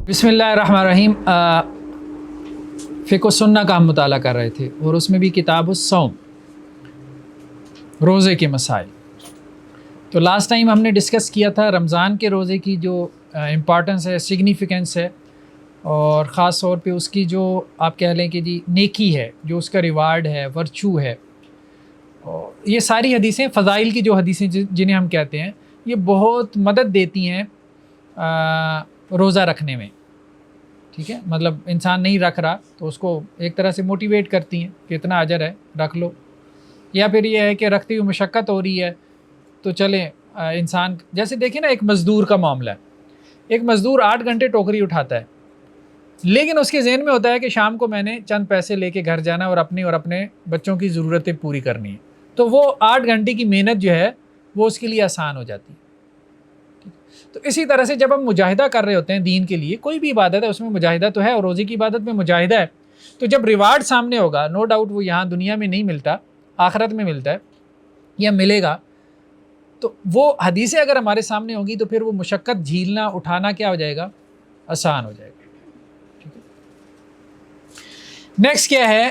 بسم اللہ الرحمن الرحیم. فقہ و سنہ کا ہم مطالعہ کر رہے تھے اور اس میں بھی کتاب الصوم روزے کے مسائل. تو لاسٹ ٹائم ہم نے ڈسکس کیا تھا رمضان کے روزے کی جو امپورٹنس ہے، سگنیفیکنس ہے، اور خاص طور پہ اس کی جو آپ کہہ لیں کہ جی نیکی ہے، جو اس کا ریوارڈ ہے، ورچو ہے. اور یہ ساری حدیثیں فضائل کی جو حدیثیں جنہیں ہم کہتے ہیں، یہ بہت مدد دیتی ہیں روزہ رکھنے میں. ٹھیک ہے، مطلب انسان نہیں رکھ رہا تو اس کو ایک طرح سے موٹیویٹ کرتی ہیں کہ اتنا اجر ہے، رکھ لو. یا پھر یہ ہے کہ رکھتی ہوئی مشقت ہو رہی ہے تو چلیں انسان جیسے دیکھیں نا، ایک مزدور کا معاملہ ہے. ایک مزدور 8 گھنٹے ٹوکری اٹھاتا ہے، لیکن اس کے ذہن میں ہوتا ہے کہ شام کو میں نے چند پیسے لے کے گھر جانا اور اپنے بچوں کی ضرورتیں پوری کرنی ہیں. تو وہ 8 گھنٹے کی محنت جو ہے وہ اس کے لیے آسان ہو جاتی ہے. تو اسی طرح سے جب ہم مجاہدہ کر رہے ہوتے ہیں دین کے لیے، کوئی بھی عبادت ہے اس میں مجاہدہ تو ہے، اور روزے کی عبادت میں مجاہدہ ہے، تو جب ریوارڈ سامنے ہوگا، نو ڈاؤٹ وہ یہاں دنیا میں نہیں ملتا، آخرت میں ملتا ہے یا ملے گا. تو وہ حدیثیں اگر ہمارے سامنے ہوں گی تو پھر وہ مشقت جھیلنا، اٹھانا کیا ہو جائے گا، آسان ہو جائے گا. نیکسٹ کیا ہے،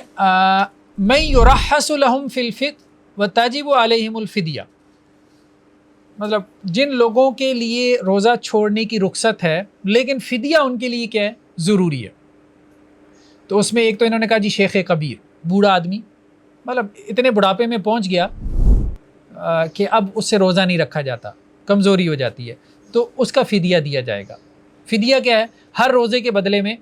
من یرخص لهم فی الفطر وتجب علیہم الفدیہ. مطلب جن لوگوں کے لیے روزہ چھوڑنے کی رخصت ہے لیکن فدیہ ان کے لیے کیا ہے، ضروری ہے. تو اس میں ایک تو انہوں نے کہا جی شیخ کبیر، بوڑھا آدمی، مطلب اتنے بڑھاپے میں پہنچ گیا کہ اب اس سے روزہ نہیں رکھا جاتا، کمزوری ہو جاتی ہے، تو اس کا فدیہ دیا جائے گا. فدیہ کیا ہے؟ ہر روزے کے بدلے میں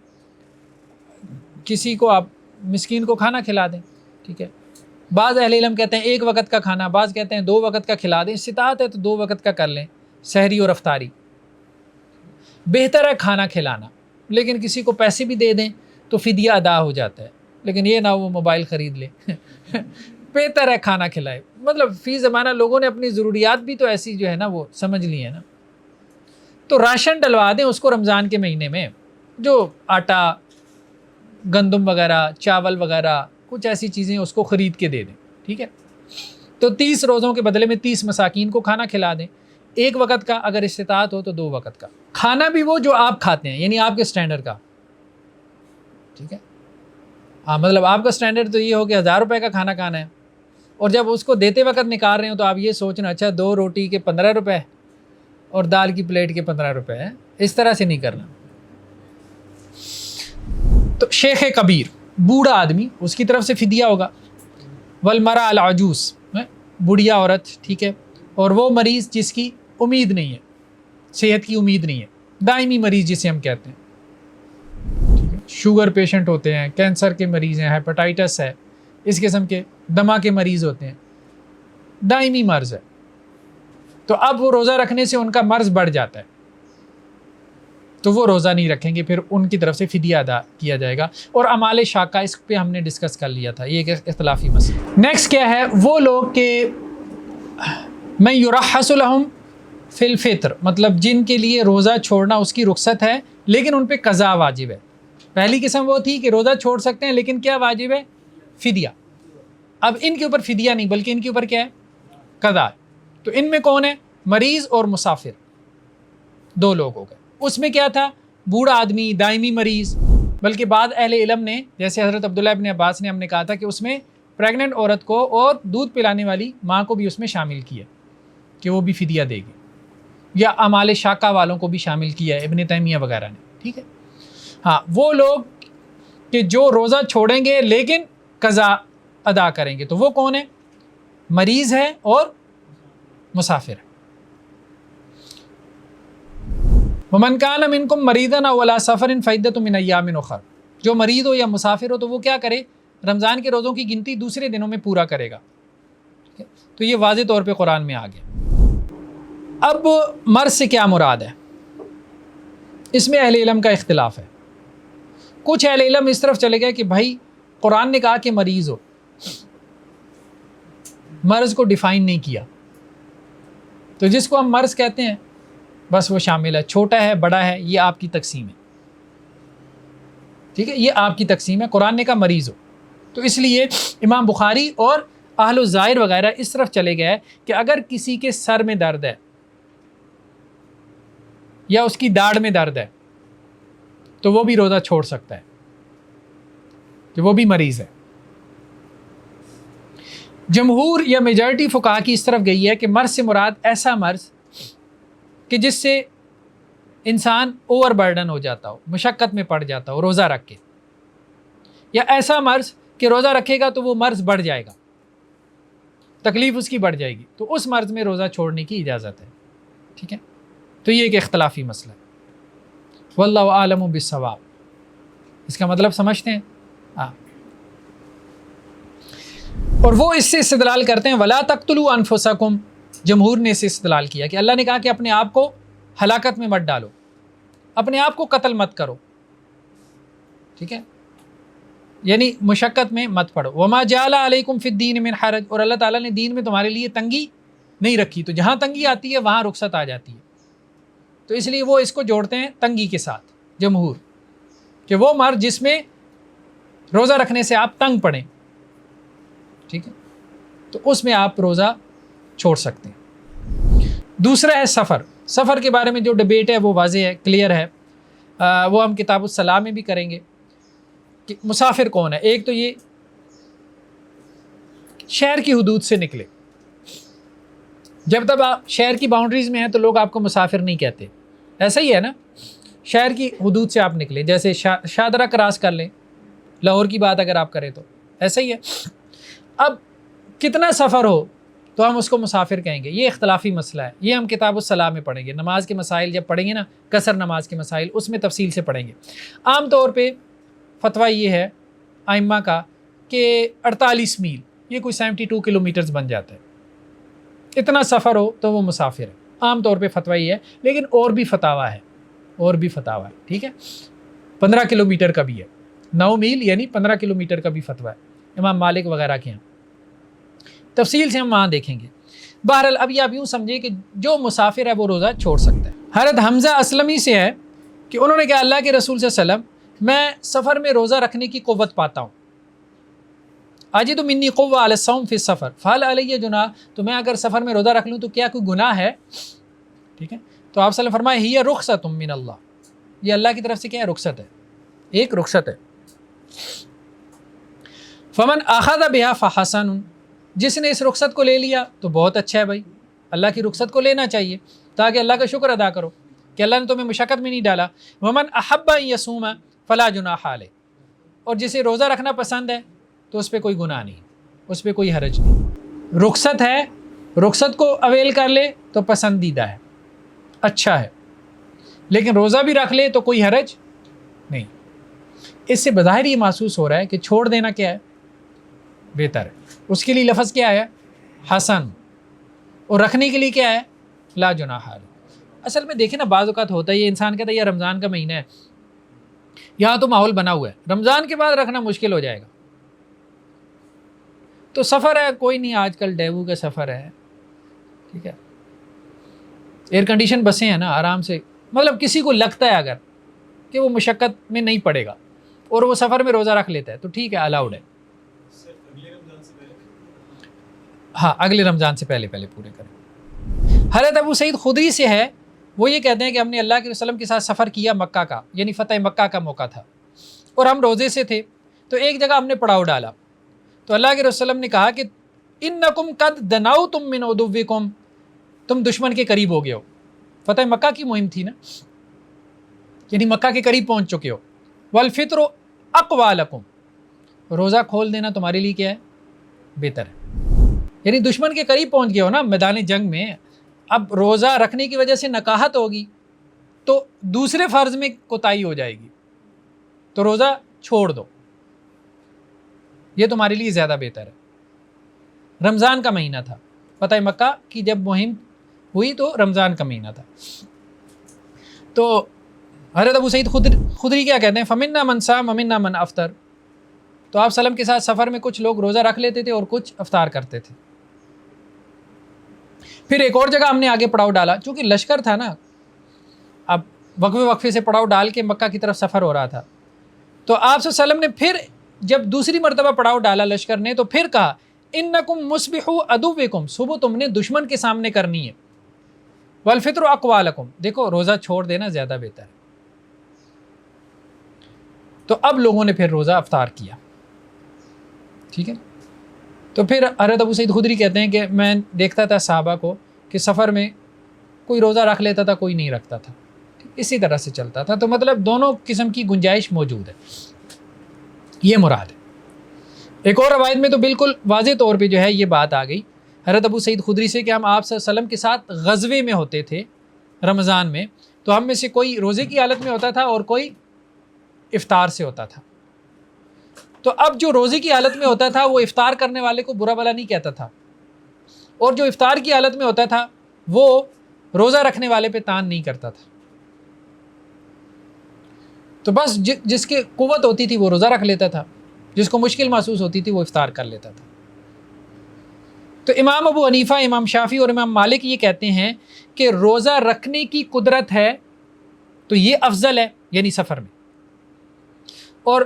کسی کو آپ مسکین کو کھانا کھلا دیں. ٹھیک ہے، بعض اہل علم کہتے ہیں 1 وقت کا کھانا، بعض کہتے ہیں 2 وقت کا کھلا دیں. استطاعت ہے تو 2 وقت کا کر لیں، سحری اور افطاری. بہتر ہے کھانا کھلانا، لیکن کسی کو پیسے بھی دے دیں تو فدیہ ادا ہو جاتا ہے. لیکن یہ نہ وہ موبائل خرید لے بہتر ہے کھانا کھلائے. مطلب فی زمانہ لوگوں نے اپنی ضروریات بھی تو ایسی جو ہے نا وہ سمجھ لی ہے نا. تو راشن ڈلوا دیں اس کو رمضان کے مہینے میں، جو آٹا، گندم وغیرہ، چاول وغیرہ، کچھ ایسی چیزیں اس کو خرید کے دے دیں. ٹھیک ہے، تو 30 روزوں کے بدلے میں 30 مساکین کو کھانا کھلا دیں. 1 وقت کا، اگر استطاعت ہو تو 2 وقت کا کھانا بھی وہ جو آپ کھاتے ہیں، یعنی آپ کے سٹینڈرڈ کا. ٹھیک ہے، ہاں، مطلب آپ کا سٹینڈرڈ تو یہ ہو کہ 1000 روپے کا کھانا کھانا ہے، اور جب اس کو دیتے وقت نکال رہے ہو تو آپ یہ سوچنا اچھا 2 روٹی کے 15 روپے اور دال کی پلیٹ کے 15 روپے ہیں. اس طرح سے نہیں کرنا. تو شیخ کبیر، بوڑھا آدمی، اس کی طرف سے فدیہ ہوگا. والمرأة العجوز، بڑھیا عورت. ٹھیک ہے، اور وہ مریض جس کی امید نہیں ہے، صحت کی امید نہیں ہے، دائمی مریض جسے ہم کہتے ہیں. ٹھیک ہے، شوگر پیشنٹ ہوتے ہیں، کینسر کے مریض ہیں، ہیپاٹائٹس ہے، اس قسم کے دمہ کے مریض ہوتے ہیں، دائمی مرض ہے. تو اب وہ روزہ رکھنے سے ان کا مرض بڑھ جاتا ہے تو وہ روزہ نہیں رکھیں گے، پھر ان کی طرف سے فدیہ ادا کیا جائے گا. اور اعمال شاقہ، اس پہ ہم نے ڈسکس کر لیا تھا، یہ ایک اختلافی مسئلہ. نیکسٹ کیا ہے، وہ لوگ کہ من یرخص لهم فی الفطر، مطلب جن کے لیے روزہ چھوڑنا اس کی رخصت ہے لیکن ان پہ قضا واجب ہے. پہلی قسم وہ تھی کہ روزہ چھوڑ سکتے ہیں لیکن کیا واجب ہے، فدیہ. اب ان کے اوپر فدیہ نہیں بلکہ ان کے اوپر کیا ہے، قضا. تو ان میں کون ہے، مریض اور مسافر، 2 لوگ ہو گئے. اس میں کیا تھا، بوڑھا آدمی، دائمی مریض. بلکہ بعض اہل علم نے، جیسے حضرت عبداللہ ابن عباس نے، ہم نے کہا تھا کہ اس میں پریگننٹ عورت کو اور دودھ پلانے والی ماں کو بھی اس میں شامل کیا کہ وہ بھی فدیہ دے گی، یا اعمال شاقہ والوں کو بھی شامل کیا ہے ابن تیمیہ وغیرہ نے. ٹھیک ہے، ہاں، وہ لوگ کہ جو روزہ چھوڑیں گے لیکن قضا ادا کریں گے، تو وہ کون ہے، مریض ہے اور مسافر ہے. ومن کان منکم مریضا او علی سفر فعدۃ من ایام اخر، جو مریض ہو یا مسافر ہو تو وہ کیا کرے، رمضان کے روزوں کی گنتی دوسرے دنوں میں پورا کرے گا. تو یہ واضح طور پہ قرآن میں آ گیا. اب مرض سے کیا مراد ہے، اس میں اہل علم کا اختلاف ہے. کچھ اہل علم اس طرف چلے گئے کہ بھائی قرآن نے کہا کہ مریض ہو، مرض کو ڈیفائن نہیں کیا، تو جس کو ہم مرض کہتے ہیں بس وہ شامل ہے. چھوٹا ہے، بڑا ہے، یہ آپ کی تقسیم ہے. ٹھیک ہے، یہ آپ کی تقسیم ہے. قرآن نے کہا مریض ہو، تو اس لیے امام بخاری اور اہل الظاہر وغیرہ اس طرف چلے گئے کہ اگر کسی کے سر میں درد ہے یا اس کی داڑھ میں درد ہے تو وہ بھی روزہ چھوڑ سکتا ہے کہ وہ بھی مریض ہے۔ جمہور یا میجارٹی فقہا کی اس طرف گئی ہے کہ مرض سے مراد ایسا مرض کہ جس سے انسان اوور برڈن ہو جاتا ہو، مشقت میں پڑ جاتا ہو روزہ رکھ کے، یا ایسا مرض کہ روزہ رکھے گا تو وہ مرض بڑھ جائے گا، تکلیف اس کی بڑھ جائے گی، تو اس مرض میں روزہ چھوڑنے کی اجازت ہے۔ ٹھیک ہے، تو یہ ایک اختلافی مسئلہ ہے۔ واللہ عالم بالصواب، اس کا مطلب سمجھتے ہیں؟ ہاں، اور وہ اس سے استدلال کرتے ہیں ولا تقتلوا انفسکم، جمہور نے اس سے استدلال کیا کہ اللہ نے کہا کہ اپنے آپ کو ہلاکت میں مت ڈالو، اپنے آپ کو قتل مت کرو، ٹھیک ہے، یعنی مشقت میں مت پڑو۔ وما جعل علیکم فی الدین من حرج، اور اللہ تعالیٰ نے دین میں تمہارے لیے تنگی نہیں رکھی، تو جہاں تنگی آتی ہے وہاں رخصت آ جاتی ہے، تو اس لیے وہ اس کو جوڑتے ہیں تنگی کے ساتھ جمہور، کہ وہ مرض جس میں روزہ رکھنے سے آپ تنگ پڑیں، ٹھیک ہے، تو اس میں آپ روزہ چھوڑ سکتے ہیں۔ دوسرا ہے سفر۔ سفر کے بارے میں جو ڈبیٹ ہے وہ واضح ہے، کلیئر ہے، وہ ہم کتاب الصلاح میں بھی کریں گے کہ مسافر کون ہے۔ ایک تو یہ شہر کی حدود سے نکلے، جب تک آپ شہر کی باؤنڈریز میں ہیں تو لوگ آپ کو مسافر نہیں کہتے، ایسا ہی ہے نا، شہر کی حدود سے آپ نکلے، جیسے شادرہ کراس کر لیں، لاہور کی بات اگر آپ کریں تو ایسا ہی ہے۔ اب کتنا سفر ہو تو ہم اس کو مسافر کہیں گے، یہ اختلافی مسئلہ ہے، یہ ہم کتاب الصلاح میں پڑھیں گے، نماز کے مسائل جب پڑھیں گے نا، قصر نماز کے مسائل، اس میں تفصیل سے پڑھیں گے۔ عام طور پہ فتویٰ یہ ہے ائمہ کا کہ 48 میل، یہ کوئی 72 کلومیٹرز بن جاتا ہے، اتنا سفر ہو تو وہ مسافر ہے، عام طور پہ فتویٰ یہ ہے، لیکن اور بھی فتاویٰ ہے، ٹھیک ہے، 15 کلومیٹر کا بھی ہے، 9 میل یعنی 15 کلومیٹر کا بھی فتویٰ ہے امام مالک وغیرہ کے ہیں، تفصیل سے ہم وہاں دیکھیں گے۔ بہرحال اب یہ آپ یوں سمجھے کہ جو مسافر ہے وہ روزہ چھوڑ سکتا ہے۔ حضرت حمزہ اسلمی سے ہے کہ انہوں نے کہا اللہ کے رسول صلی اللہ علیہ وسلم، میں سفر میں روزہ رکھنے کی قوت پاتا ہوں، اجد منی قوة علی الصوم فی السفر فہل علی جناح، تو میں اگر سفر میں روزہ رکھ لوں تو کیا کوئی گناہ ہے؟ ٹھیک ہے، تو آپ صلی اللہ علیہ وسلم فرمائے ہی رخصت من اللہ، یہ اللہ کی طرف سے کیا ہے؟ رخصت ہے، ایک رخصت ہے۔ فمن اخذ بها فحسن، جس نے اس رخصت کو لے لیا تو بہت اچھا ہے، بھائی اللہ کی رخصت کو لینا چاہیے تاکہ اللہ کا شکر ادا کرو کہ اللہ نے تمہیں مشقت میں نہیں ڈالا۔ ومن احب ان یصوم فلا جناح علیہ، اور جسے روزہ رکھنا پسند ہے تو اس پہ کوئی گناہ نہیں، اس پہ کوئی حرج نہیں، رخصت ہے، رخصت کو اویل کر لے تو پسندیدہ ہے، اچھا ہے، لیکن روزہ بھی رکھ لے تو کوئی حرج نہیں۔ اس سے بظاہر یہ محسوس ہو رہا ہے کہ چھوڑ دینا کیا ہے؟ بہتر ہے، اس کے لیے لفظ کیا ہے؟ حسن، اور رکھنے کے لیے کیا ہے؟ لا جناح علیہ۔ اصل میں دیکھیں نا، بعض اوقات ہوتا ہے یہ انسان کہتا ہے یہ رمضان کا مہینہ ہے، یہاں تو ماحول بنا ہوا ہے، رمضان کے بعد رکھنا مشکل ہو جائے گا، تو سفر ہے کوئی نہیں، آج کل ڈیوو کا سفر ہے، ٹھیک ہے، ایئر کنڈیشن بسیں ہیں نا، آرام سے، مطلب کسی کو لگتا ہے اگر کہ وہ مشقت میں نہیں پڑے گا اور وہ سفر میں روزہ رکھ لیتا ہے تو ٹھیک ہے، الاؤڈ ہے۔ ہاں، اگلے رمضان سے پہلے پورے کریں۔ حضرت ابو سعید خدری سے ہے، وہ یہ کہتے ہیں کہ ہم نے اللہ کے وسلم کے ساتھ سفر کیا مکہ کا، یعنی فتح مکہ کا موقع تھا، اور ہم روزے سے تھے، تو ایک جگہ ہم نے پڑاؤ ڈالا، تو اللہ کے رسول نے کہا کہ انکم قد دنوتم من عدوکم، تم دشمن کے قریب ہو گئے ہو، فتح مکہ کی مہم تھی نا، یعنی مکہ کے قریب پہنچ چکے ہو، والفطر اقوی لکم، روزہ کھول دینا تمہارے لیے کیا ہے؟ بہتر ہے، یعنی دشمن کے قریب پہنچ گئے ہو نا میدان جنگ میں، اب روزہ رکھنے کی وجہ سے نکاحت ہوگی تو دوسرے فرض میں کوتاہی ہو جائے گی، تو روزہ چھوڑ دو، یہ تمہارے لیے زیادہ بہتر ہے۔ رمضان کا مہینہ تھا، فتح مکہ کی جب مہم ہوئی تو رمضان کا مہینہ تھا، تو حضرت ابو سعید خدری کیا کہتے ہیں؟ فمنا من صام ومنا من افطر، تو آپ وسلم کے ساتھ سفر میں کچھ لوگ روزہ رکھ لیتے تھے اور کچھ افطار کرتے تھے۔ پھر ایک اور جگہ ہم نے آگے پڑاؤ ڈالا، چونکہ لشکر تھا نا، اب وقفے سے پڑاؤ ڈال کے مکہ کی طرف سفر ہو رہا تھا، تو آپ صلی اللہ علیہ وسلم نے پھر جب دوسری مرتبہ پڑاؤ ڈالا لشکر نے، تو پھر کہا انکم مصبحو عدوکم، صبح تم نے دشمن کے سامنے کرنی ہے، والفطر اقوی لکم، دیکھو روزہ چھوڑ دینا زیادہ بہتر ہے، تو اب لوگوں نے پھر روزہ افطار کیا. ٹھیک ہے. تو پھر حضرت ابو سعید خدری کہتے ہیں کہ میں دیکھتا تھا صحابہ کو کہ سفر میں کوئی روزہ رکھ لیتا تھا، کوئی نہیں رکھتا تھا، اسی طرح سے چلتا تھا. تو مطلب دونوں قسم کی گنجائش موجود ہے، یہ مراد ہے. ایک اور روایت میں تو بالکل واضح طور پہ جو ہے یہ بات آ گئی حضرت ابو سعید خدری سے کہ ہم آپ صلی اللہ علیہ وسلم کے ساتھ غزوے میں ہوتے تھے رمضان میں، تو ہم میں سے کوئی روزے کی حالت میں ہوتا تھا اور کوئی افطار سے ہوتا تھا. تو اب جو روزے کی حالت میں ہوتا تھا وہ افطار کرنے والے کو برا بھلا نہیں کہتا تھا، اور جو افطار کی حالت میں ہوتا تھا وہ روزہ رکھنے والے پہ تان نہیں کرتا تھا. تو بس جس کی قوت ہوتی تھی وہ روزہ رکھ لیتا تھا، جس کو مشکل محسوس ہوتی تھی وہ افطار کر لیتا تھا. تو امام ابو حنیفہ، امام شافعی اور امام مالک یہ کہتے ہیں کہ روزہ رکھنے کی قدرت ہے تو یہ افضل ہے، یعنی سفر میں. اور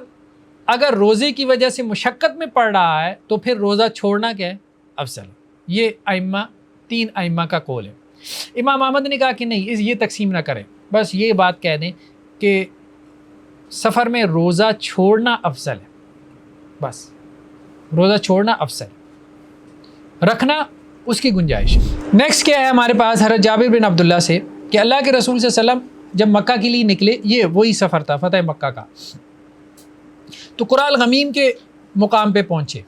اگر روزے کی وجہ سے مشقت میں پڑ رہا ہے تو پھر روزہ چھوڑنا کیا ہے؟ افضل. یہ ائمہ، 3 ائمہ کا قول ہے. امام احمد نے کہا کہ نہیں، یہ تقسیم نہ کریں، بس یہ بات کہہ دیں کہ سفر میں روزہ چھوڑنا افضل ہے، بس روزہ چھوڑنا افضل، رکھنا اس کی گنجائش ہے. نیکسٹ کیا ہے ہمارے پاس حضرت جابر بن عبداللہ سے کہ اللہ کے رسول صلی اللہ علیہ وسلم جب مکہ کے لیے نکلے، یہ وہی سفر تھا فتح مکہ کا، تو قرۃ الغمیم کے مقام پہ پہنچے.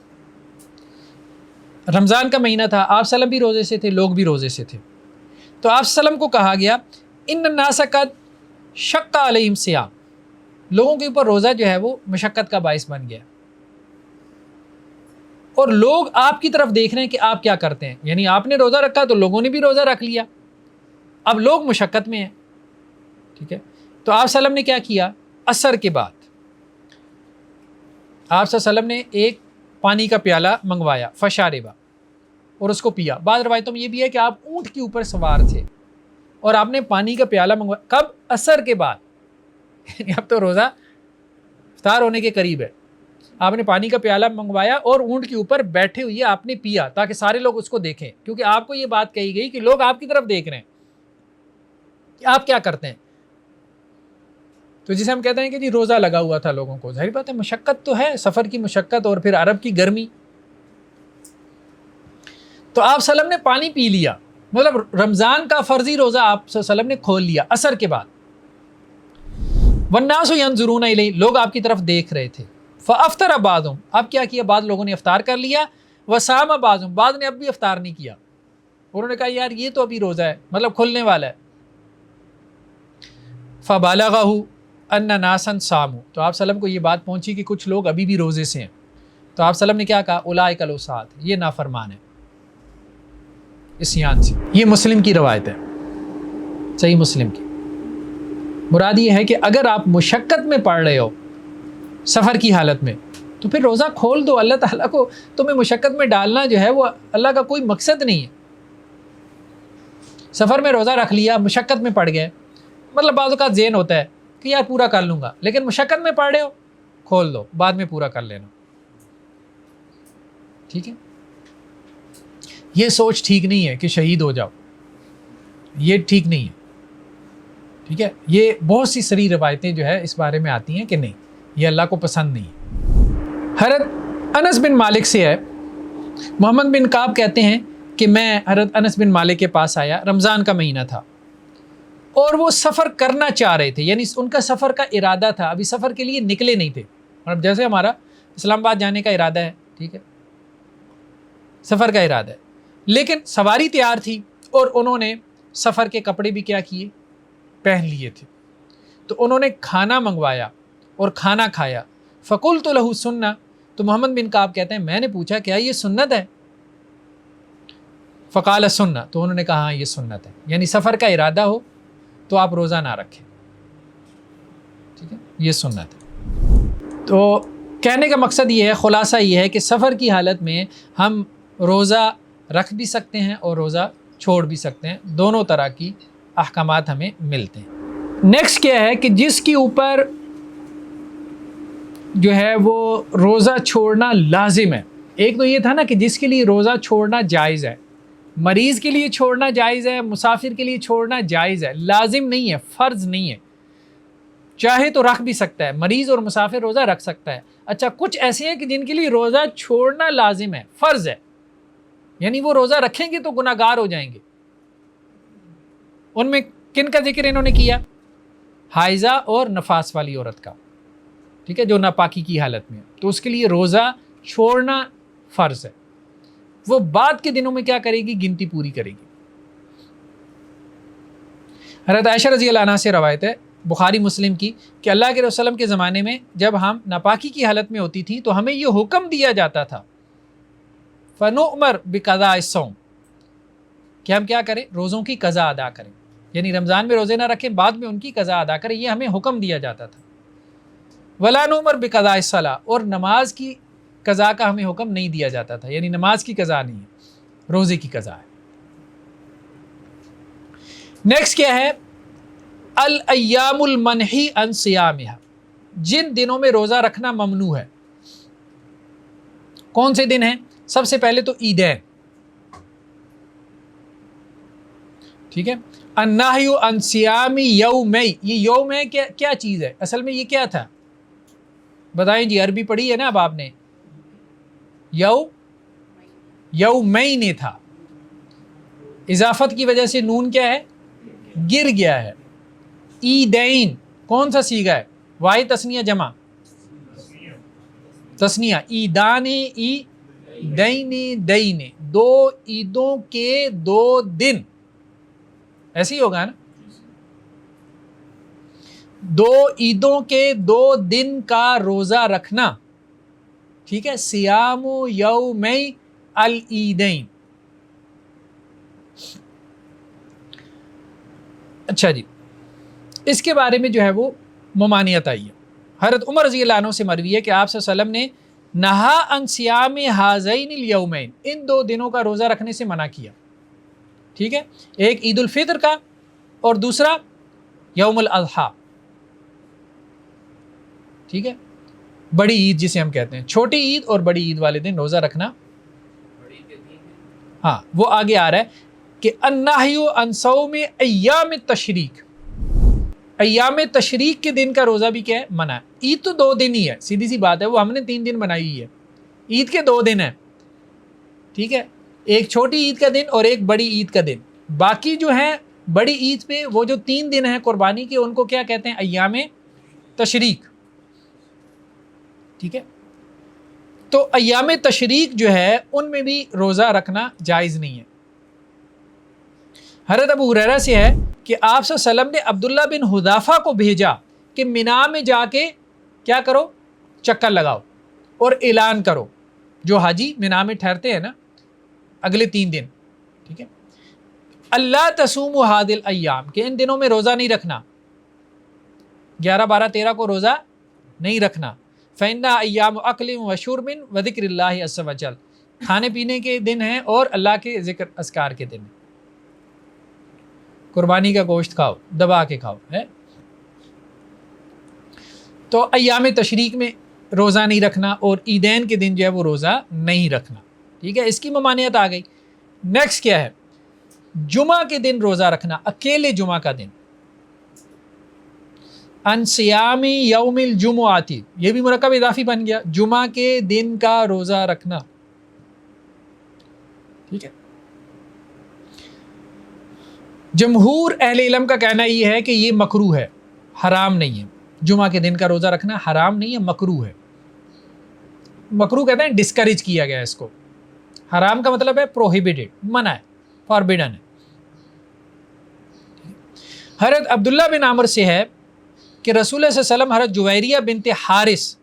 رمضان کا مہینہ تھا، آپ صلی اللہ علیہ وسلم بھی روزے سے تھے، لوگ بھی روزے سے تھے. تو آپ صلی اللہ علیہ وسلم کو کہا گیا ان الناس قد شق علیہم صیام، لوگوں کے اوپر روزہ جو ہے وہ مشقت کا باعث بن گیا، اور لوگ آپ کی طرف دیکھ رہے ہیں کہ آپ کیا کرتے ہیں. یعنی آپ نے روزہ رکھا تو لوگوں نے بھی روزہ رکھ لیا، اب لوگ مشقت میں ہیں. ٹھیک ہے. تو آپ صلی اللہ علیہ وسلم نے کیا کیا؟ عصر کے بعد آپ صلی اللہ علیہ وسلم نے ایک پانی کا پیالہ منگوایا، فشاربا، اور اس کو پیا. بعض روایتوں میں یہ بھی ہے کہ آپ اونٹ کے اوپر سوار تھے اور آپ نے پانی کا پیالہ منگوایا. کب؟ عصر کے بعد. یعنی اب تو روزہ افطار ہونے کے قریب ہے. آپ نے پانی کا پیالہ منگوایا اور اونٹ کے اوپر بیٹھے ہوئے آپ نے پیا تاکہ سارے لوگ اس کو دیکھیں، کیونکہ آپ کو یہ بات کہی گئی کہ لوگ آپ کی طرف دیکھ رہے ہیں کہ آپ کیا کرتے ہیں. تو جسے ہم کہتے ہیں کہ جی روزہ لگا ہوا تھا لوگوں کو، ظاہر بات ہے مشقت تو ہے، سفر کی مشقت اور پھر عرب کی گرمی. تو آپ صلی اللہ علیہ وسلم نے پانی پی لیا، مطلب رمضان کا فرضی روزہ آپ صلی اللہ علیہ وسلم نے کھول لیا عصر کے بعد. والناس ينظرون الیہ، لوگ آپ کی طرف دیکھ رہے تھے. فافطر بعضهم، اب کیا کیا؟ بعض لوگوں نے افطار کر لیا. وصام بعضهم، بعض نے اب بھی افطار نہیں کیا، انہوں نے کہا یار یہ تو ابھی روزہ ہے، مطلب کھلنے والا ہے. فبلغه ان ناسا صاموا، تو آپ صلی اللہ علیہ وسلم کو یہ بات پہنچی کہ کچھ لوگ ابھی بھی روزے سے ہیں. تو آپ صلی اللہ علیہ وسلم نے کیا کہا؟ اولئک العصاۃ، یہ نافرمان ہے عصیان سے. یہ مسلم کی روایت ہے، صحیح مسلم کی. مراد یہ ہے کہ اگر آپ مشقت میں پڑ رہے ہو سفر کی حالت میں تو پھر روزہ کھول دو. اللہ تعالیٰ کو تمہیں مشقت میں ڈالنا جو ہے وہ اللہ کا کوئی مقصد نہیں ہے. سفر میں روزہ رکھ لیا، مشقت میں پڑ گئے، مطلب بعض اوقات ذہن ہوتا ہے کہ یار پورا کر لوں گا، لیکن مشقت میں پڑ رہے ہو، کھول دو، بعد میں پورا کر لینا. ٹھیک ہے. یہ سوچ ٹھیک نہیں ہے کہ شہید ہو جاؤ، یہ ٹھیک نہیں ہے. ٹھیک ہے. یہ بہت سی سری روایتیں جو ہے اس بارے میں آتی ہیں کہ نہیں، یہ اللہ کو پسند نہیں. حضرت انس بن مالک سے ہے، محمد بن کعب کہتے ہیں کہ میں حضرت انس بن مالک کے پاس آیا، رمضان کا مہینہ تھا اور وہ سفر کرنا چاہ رہے تھے، یعنی ان کا سفر کا ارادہ تھا، ابھی سفر کے لیے نکلے نہیں تھے. اور جیسے ہمارا اسلام آباد جانے کا ارادہ ہے، ٹھیک ہے، سفر کا ارادہ ہے، لیکن سواری تیار تھی اور انہوں نے سفر کے کپڑے بھی کیا کیے؟ پہن لیے تھے. تو انہوں نے کھانا منگوایا اور کھانا کھایا. فقلت له سنہ، تو محمد بن کعب کہتے ہیں میں نے پوچھا کیا یہ سنت ہے؟ فقال سنہ، تو انہوں نے کہا ہاں یہ سنت ہے. یعنی سفر کا ارادہ ہو تو آپ روزہ نہ رکھیں. ٹھیک ہے، یہ سنت ہے. تو کہنے کا مقصد یہ ہے، خلاصہ یہ ہے کہ سفر کی حالت میں ہم روزہ رکھ بھی سکتے ہیں اور روزہ چھوڑ بھی سکتے ہیں، دونوں طرح کی احکامات ہمیں ملتے ہیں. نیکسٹ کیا ہے کہ جس کے اوپر جو ہے وہ روزہ چھوڑنا لازم ہے. ایک تو یہ تھا نا کہ جس کے لیے روزہ چھوڑنا جائز ہے، مریض کے لیے چھوڑنا جائز ہے، مسافر کے لیے چھوڑنا جائز ہے، لازم نہیں ہے، فرض نہیں ہے. چاہے تو رکھ بھی سکتا ہے، مریض اور مسافر روزہ رکھ سکتا ہے۔ اچھا کچھ ایسے ہیں کہ جن کے لیے روزہ چھوڑنا لازم ہے، فرض ہے، یعنی وہ روزہ رکھیں گے تو گناہ گار ہو جائیں گے۔ ان میں کن کا ذکر انہوں نے کیا؟ حائضہ اور نفاس والی عورت کا، ٹھیک ہے، جو ناپاکی کی حالت میں ہے، تو اس کے لیے روزہ چھوڑنا فرض ہے۔ وہ بعد کے دنوں میں کیا کرے گی؟ گنتی پوری کرے گی۔ حضرت عائشہ رضی اللہ عنہا سے روایت ہے بخاری مسلم کی کہ اللہ کے رسول کے زمانے میں جب ہم ناپاکی کی حالت میں ہوتی تھی تو ہمیں یہ حکم دیا جاتا تھا فنؤمر بقضاء الصوم، کہ ہم کیا کریں؟ روزوں کی قضا ادا کریں، یعنی رمضان میں روزے نہ رکھیں، بعد میں ان کی قضا ادا کریں، یہ ہمیں حکم دیا جاتا تھا۔ ولا نؤمر بقضاء الصلاۃ، اور نماز کی قضا کا ہمیں حکم نہیں دیا جاتا تھا، یعنی نماز کی قضا نہیں ہے، روزے کی قضا ہے۔ نیکسٹ کیا ہے؟ الایام المنہی عن صیامها، جن دنوں میں روزہ رکھنا ممنوع ہے۔ کون سے دن ہیں؟ سب سے پہلے تو عیدین، ٹھیک ہے۔ النہی عن صیام یومی، یہ یوم ہے کیا چیز ہے؟ اصل میں یہ کیا تھا؟ بتائیں جی، عربی پڑھی ہے نا اب آپ نے؟ یومین تھا، اضافت کی وجہ سے نون کیا ہے؟ گر گیا ہے۔ عیدین کون سا صیغہ ہے؟ واحد تثنیہ جمع؟ تثنیہ، عیدان عیدین دین، دو عیدوں کے دو دن، ایسے ہی ہوگا نا؟ دو عیدوں کے دو دن کا روزہ رکھنا، ٹھیک ہے، صیام یومی العیدین۔ اچھا جی، اس کے بارے میں جو ہے وہ ممانعت آئی ہے۔ حضرت عمر رضی اللہ عنہ سے مروی ہے کہ آپ صلی اللہ علیہ وسلم نے نہا عن صیام ہذین الیومین، ان دو دنوں کا روزہ رکھنے سے منع کیا، ٹھیک ہے، ایک عید الفطر کا اور دوسرا یوم الاضحیٰ، ٹھیک ہے، بڑی عید جسے ہم کہتے ہیں، چھوٹی عید اور بڑی عید والے دن روزہ رکھنا۔ ہاں وہ آگے آ رہا ہے کہ النہی عن صوم ایام التشریق، ایام تشریق کے دن کا روزہ بھی کیا ہے؟ منع ہے۔ عید تو دو دن ہی ہے، سیدھی سی بات ہے، وہ ہم نے 3 دن بنائی ہوئی ہے، عید کے 2 دن ہیں، ٹھیک ہے، ایک چھوٹی عید کا دن اور ایک بڑی عید کا دن۔ باقی جو ہیں بڑی عید پہ وہ جو 3 دن ہیں قربانی کے، ان کو کیا کہتے ہیں؟ ایام تشریق، ٹھیک ہے۔ تو ایام تشریق جو ہے ان میں بھی روزہ رکھنا جائز نہیں ہے۔ حضرت ابو ہریرہ سے ہے کہ آپ صلی اللہ علیہ وسلم نے عبداللہ بن حذافہ کو بھیجا کہ مینا میں جا کے کیا کرو؟ چکر لگاؤ اور اعلان کرو، جو حاجی مینا میں ٹھہرتے ہیں نا اگلے 3 دن، ٹھیک ہے، اللہ تصوموا هذه الايام، کہ ان دنوں میں روزہ نہیں رکھنا، 11 12 13 کو روزہ نہیں رکھنا، فإنها ایام اکل و شرب و ذکر اللہ عز وجل، کھانے پینے کے دن ہیں اور اللہ کے ذکر اذکار کے دن ہیں، قربانی کا گوشت کھاؤ، دبا کے کھاؤ ہے۔ تو ایام تشریق میں روزہ نہیں رکھنا اور عیدین کے دن جو ہے وہ روزہ نہیں رکھنا، ٹھیک ہے، اس کی ممانعت آ گئی۔ نیکسٹ کیا ہے؟ جمعہ کے دن روزہ رکھنا، اکیلے جمعہ کا دن، ان صیام یوم الجمعۃ، یہ بھی مرکب اضافی بن گیا، جمعہ کے دن کا روزہ رکھنا، ٹھیک ہے۔ جمہور اہل علم کا کہنا یہ ہے کہ یہ مکروہ ہے، حرام نہیں ہے، جمعہ کے دن کا روزہ رکھنا حرام نہیں ہے، مکروہ ہے۔ مکروہ کہتے ہیں ڈسکریج کیا گیا اس کو، حرام کا مطلب ہے پروہیبٹڈ، منع ہے، فاربیڈن ہے۔ حضرت عبداللہ بن عمر سے ہے کہ رسول اللہ صلی اللہ علیہ وسلم حضرت جویریہ بنت حارث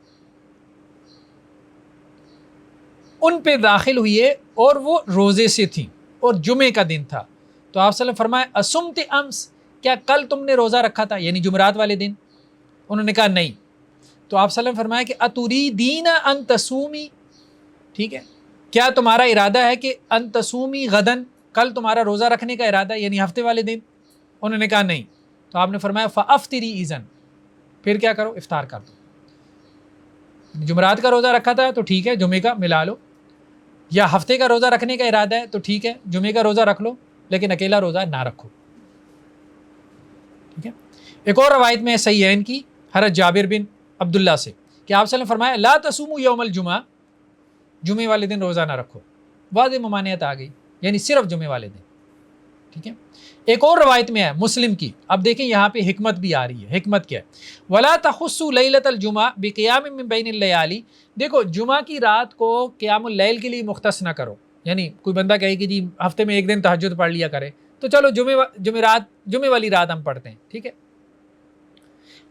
ان پہ داخل ہوئے اور وہ روزے سے تھیں اور جمعے کا دن تھا، تو آپ صلی اللہ علیہ وسلم فرمایا اسمت امس، کیا کل تم نے روزہ رکھا تھا، یعنی جمعرات والے دن؟ انہوں نے کہا نہیں، تو آپ صلی اللہ علیہ وسلم فرمایا کہ اتریدین ان تصومی، ٹھیک ہے، کیا تمہارا ارادہ ہے کہ ان تصومی غدن، کل تمہارا روزہ رکھنے کا ارادہ ہے، یعنی ہفتے والے دن؟ انہوں نے کہا نہیں، تو آپ نے فرمایا فافطری اذن، پھر کیا کرو؟ افطار کر دو۔ جمعرات کا روزہ رکھا تھا تو ٹھیک ہے، جمعے کا ملا لو، یا ہفتے کا روزہ رکھنے کا ارادہ ہے تو ٹھیک ہے، جمعے کا روزہ رکھ لو، لیکن اکیلا روزہ نہ رکھو، ٹھیک ہے۔ ایک اور روایت میں صحیحین کی حضرت جابر بن عبداللہ سے کہ آپ صلی اللہ علیہ وسلم فرمایا لا تصوموا یوم الجمعہ، جمعے والے دن روزہ نہ رکھو. واضح ممانعت آ گئی، یعنی صرف جمعے والے دن. ٹھیک ہے. ایک اور روایت میں ہے مسلم کی، اب دیکھیں یہاں پہ حکمت بھی آ رہی ہے. حکمت کیا ہے؟ ولا تخصوا لیلۃ الجمعہ بقیام من بین اللیالی. دیکھو جمعہ کی رات کو قیام اللیل کے لیے مختص نہ کرو. یعنی کوئی بندہ کہے کہ جی ہفتے میں ایک دن تہجد پڑھ لیا کرے، تو چلو جمعے والی رات ہم پڑھتے ہیں. ٹھیک ہے.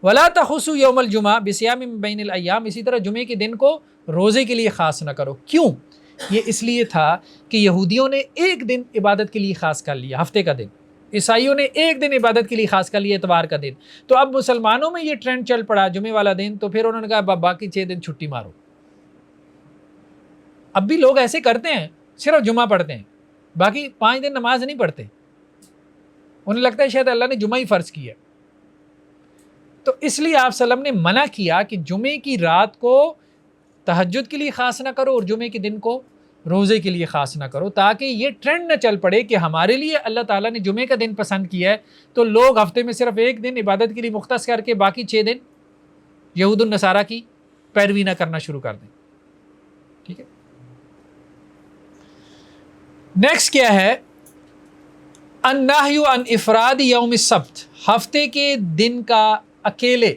ولا تخصوا یوم الجمعہ بصیام من بین الایام، اسی طرح جمعے کے دن کو روزے کے لیے خاص نہ کرو. کیوں؟ یہ اس لیے تھا کہ یہودیوں نے ایک دن عبادت کے لیے خاص کر لیا، ہفتے کا دن. عیسائیوں نے ایک دن عبادت کے لیے خاص کر لیا، اتوار کا دن. تو اب مسلمانوں میں یہ ٹرینڈ چل پڑا جمعے والا دن، تو پھر انہوں نے کہا باقی 6 دن چھٹی مارو. اب بھی لوگ ایسے کرتے ہیں، صرف جمعہ پڑھتے ہیں، باقی 5 دن نماز نہیں پڑھتے. انہیں لگتا ہے شاید اللہ نے جمعہ ہی فرض کیا. تو اس لیے آپ صلی اللہ علیہ وسلم نے منع کیا کہ جمعے کی رات کو تہجد کے لیے خاص نہ کرو اور جمعے کے دن کو روزے کے لیے خاص نہ کرو، تاکہ یہ ٹرینڈ نہ چل پڑے کہ ہمارے لیے اللہ تعالیٰ نے جمعے کا دن پسند کیا ہے، تو لوگ ہفتے میں صرف ایک دن عبادت کے لیے مختص کر کے باقی 6 دن یہود النصارہ کی پیروی نہ کرنا شروع کر دیں. ٹھیک ہے. نیکسٹ کیا ہے؟ النہی عن افراد یوم السبت، ہفتے کے دن کا اکیلے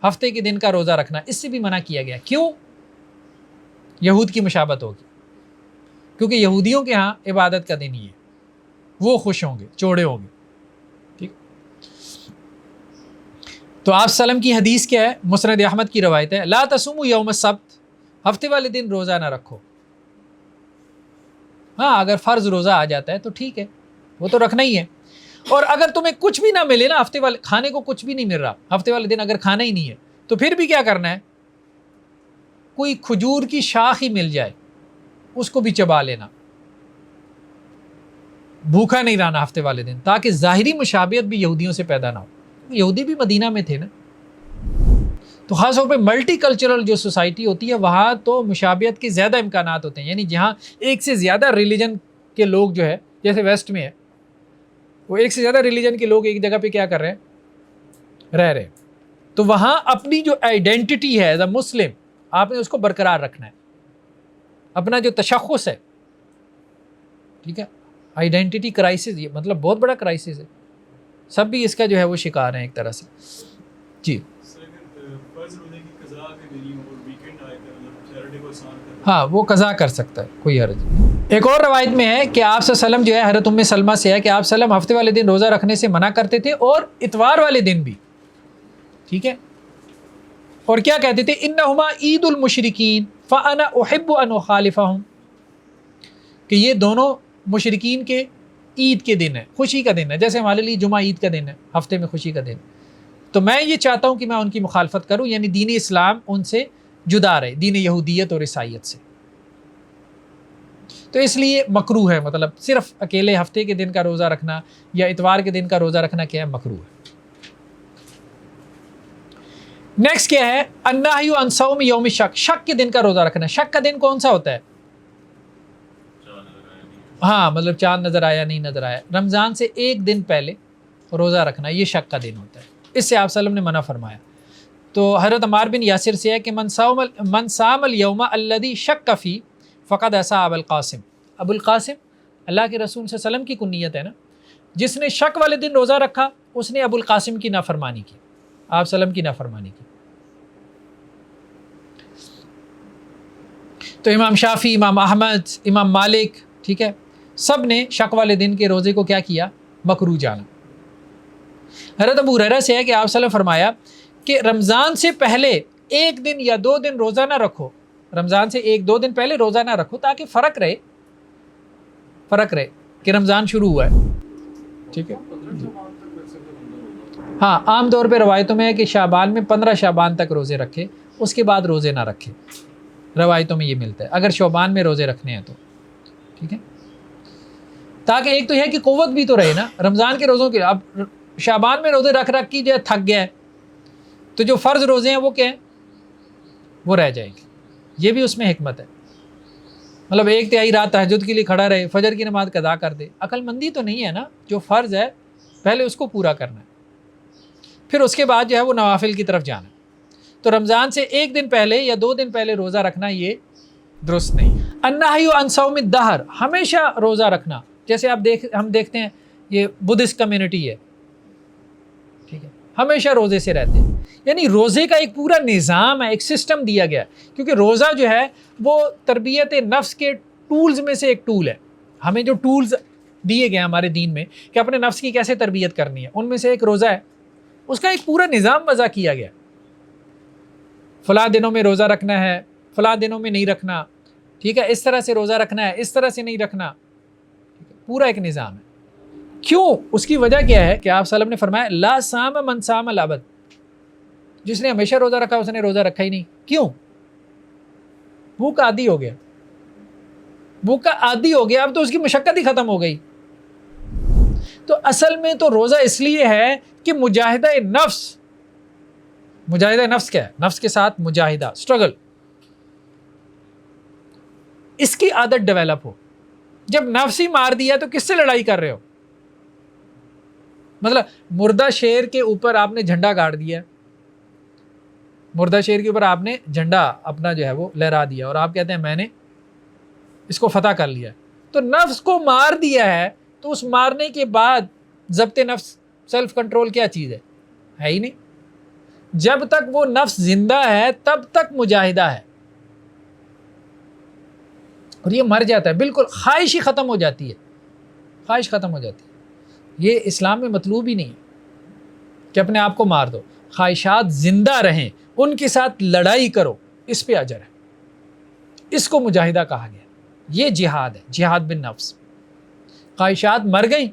ہفتے کے دن کا روزہ رکھنا، اس سے بھی منع کیا گیا. کیوں؟ یہود کی مشابہت ہوگی، کیونکہ یہودیوں کے ہاں عبادت کا دن ہی ہے، وہ خوش ہوں گے، چوڑے ہوں گے. ٹھیک. تو آپ صلی اللہ علیہ وسلم کی حدیث کیا ہے؟ مسند احمد کی روایت ہے لا تصوموا یوم السبت، ہفتے والے دن روزہ نہ رکھو. ہاں اگر فرض روزہ آ جاتا ہے تو ٹھیک ہے، وہ تو رکھنا ہی ہے. اور اگر تمہیں کچھ بھی نہ ملے نا، ہفتے والے کھانے کو کچھ بھی نہیں مل رہا، ہفتے والے دن اگر کھانا ہی نہیں ہے، تو پھر بھی کیا کرنا ہے؟ کوئی کھجور کی شاخ ہی مل جائے اس کو بھی چبا لینا، بھوکا نہیں رہنا ہفتے والے دن، تاکہ ظاہری مشابہت بھی یہودیوں سے پیدا نہ ہو. یہودی بھی مدینہ میں تھے نا، تو خاص طور پہ ملٹی کلچرل جو سوسائٹی ہوتی ہے وہاں تو مشابہت کے زیادہ امکانات ہوتے ہیں. یعنی جہاں ایک سے زیادہ ریلیجن کے لوگ جو ہے، جیسے ویسٹ میں ہے، وہ ایک سے زیادہ ریلیجن کے لوگ ایک جگہ پہ کیا کر رہے ہیں؟ رہ رہے ہیں. تو وہاں اپنی جو آئیڈینٹی ہے ایز اے مسلم، آپ نے اس کو برقرار رکھنا ہے، اپنا جو تشخص ہے. ٹھیک ہے. آئیڈینٹی کرائسس، یہ مطلب بہت بڑا کرائسس ہے، سب بھی اس کا جو ہے وہ شکار ہیں ایک طرح سے. جی ہاں وہ قضا کر سکتا ہے، کوئی حرج نہیں. ایک اور روایت میں ہے کہ آپ صلی اللہ علیہ وسلم جو ہے، حضرت ام سلمہ سے ہے کہ آپ صلی اللہ علیہ وسلم ہفتے والے دن روزہ رکھنے سے منع کرتے تھے اور اتوار والے دن بھی. ٹھیک ہے. اور کیا کہتے تھے؟ انہما عید المشرکین فانا احب ان اخالفہم، کہ یہ دونوں مشرکین کے عید کے دن ہے، خوشی کا دن ہے، جیسے ہمارے لیے جمعہ عید کا دن ہے، ہفتے میں خوشی کا دن. تو میں یہ چاہتا ہوں کہ میں ان کی مخالفت کروں، یعنی دین اسلام ان سے جدا رہے، دین یہودیت اور عیسائیت سے. تو اس لیے مکروہ ہے، مطلب صرف اکیلے ہفتے کے دن کا روزہ رکھنا یا اتوار کے دن کا روزہ رکھنا کیا ہے؟ مکروہ ہے. نیکسٹ کیا ہے؟ النہی عن صوم یوم الشک، شک کے دن کا روزہ رکھنا. شک کا دن کون سا ہوتا ہے؟ ہاں مطلب چاند نظر آیا نہیں نظر آیا، رمضان سے ایک دن پہلے روزہ رکھنا، یہ شک کا دن ہوتا ہے. اس سے آپ صلی اللہ علیہ وسلم نے منع فرمایا. تو حضرت عمار بن یاسر سے ہے کہ من صام الیوم الذی شک فی فقد عصا ابا القاسم. ابو القاسم اللہ کے رسول صلی اللہ علیہ وسلم کی کنیت ہے نا، جس نے شک والے دن روزہ رکھا اس نے ابو القاسم کی نافرمانی کی، آپ صلی اللہ علیہ وسلم کی نافرمانی کی. تو امام شافعی، امام احمد، امام مالک، ٹھیک ہے، سب نے شک والے دن کے روزے کو کیا کیا؟ مکروہ جانا. حضرت ابو ہریرہ سے ہے کہ آپ صلی اللہ علیہ وسلم فرمایا کہ رمضان سے پہلے ایک دن یا 2 دن روزہ نہ رکھو، رمضان سے 1-2 دن پہلے روزہ نہ رکھو، تاکہ فرق رہے کہ رمضان شروع ہوا ہے. ٹھیک ہے. ہاں عام طور پہ روایتوں میں ہے کہ شعبان میں 15 شعبان تک روزے رکھے، اس کے بعد روزے نہ رکھے، روایتوں میں یہ ملتا ہے اگر شعبان میں روزے رکھنے ہیں تو. ٹھیک ہے. تاکہ ایک تو یہ ہے کہ قوت بھی تو رہے نا رمضان کے روزوں کے. اب شعبان میں روزے رکھ کے جو ہے تھک گیا ہے، تو جو فرض روزے ہیں وہ کیا ہیں؟ وہ رہ جائیں گے. یہ بھی اس میں حکمت ہے، مطلب 1/3 رات تہجد کے لیے کھڑا رہے، فجر کی نماز قضا کر دے. عقل مندی تو نہیں ہے نا، جو فرض ہے پہلے اس کو پورا کرنا ہے، پھر اس کے بعد جو ہے وہ نوافل کی طرف جانا ہے. تو رمضان سے ایک دن پہلے یا 2 دن پہلے روزہ رکھنا یہ درست نہیں. النہی عن صوم الدہر، ہمیشہ روزہ رکھنا. جیسے ہم دیکھتے ہیں یہ بدھسٹ کمیونٹی ہے، ٹھیک ہے، ہمیشہ روزے سے رہتے ہیں. یعنی روزے کا ایک پورا نظام ہے، ایک سسٹم دیا گیا ہے، کیونکہ روزہ جو ہے وہ تربیت نفس کے ٹولز میں سے ایک ٹول ہے. ہمیں جو ٹولز دیے گئے ہیں ہمارے دین میں کہ اپنے نفس کی کیسے تربیت کرنی ہے، ان میں سے ایک روزہ ہے. اس کا ایک پورا نظام وضع کیا گیا، فلاں دنوں میں روزہ رکھنا ہے، فلاں دنوں میں نہیں رکھنا، ٹھیک ہے، اس طرح سے روزہ رکھنا ہے، اس طرح سے نہیں رکھنا، پورا ایک نظام ہے. کیوں؟ اس کی وجہ کیا ہے کہ آپ صلی اللہ علیہ وسلم نے فرمایا لا صام من صام الابد، جس نے ہمیشہ روزہ رکھا اس نے روزہ رکھا ہی نہیں. کیوں؟ بھوک عادی ہو گیا، بھوک کا عادی ہو گیا، اب تو اس کی مشقت ہی ختم ہو گئی. تو اصل میں تو روزہ اس لیے ہے کہ مجاہدہ نفس، مجاہدہ نفس کیا ہے؟ نفس کے ساتھ مجاہدہ، اسٹرگل، اس کی عادت ڈیولپ ہو. جب نفس ہی مار دیا تو کس سے لڑائی کر رہے ہو؟ مطلب مردہ شیر کے اوپر آپ نے جھنڈا گاڑ دیا، مردہ شیر کے اوپر آپ نے جھنڈا اپنا جو ہے وہ لہرا دیا، اور آپ کہتے ہیں میں نے اس کو فتح کر لیا. تو نفس کو مار دیا ہے، تو اس مارنے کے بعد ضبط نفس، سیلف کنٹرول کیا چیز ہے ہی نہیں. جب تک وہ نفس زندہ ہے تب تک مجاہدہ ہے، اور یہ مر جاتا ہے بالکل، خواہش ہی ختم ہو جاتی ہے، خواہش ختم ہو جاتی ہے. یہ اسلام میں مطلوب ہی نہیں ہے کہ اپنے آپ کو مار دو. خواہشات زندہ رہیں، ان کے ساتھ لڑائی کرو، اس پہ اجر ہے. اس کو مجاہدہ کہا گیا. یہ جہاد ہے، جہاد بن نفس. خواہشات مر گئیں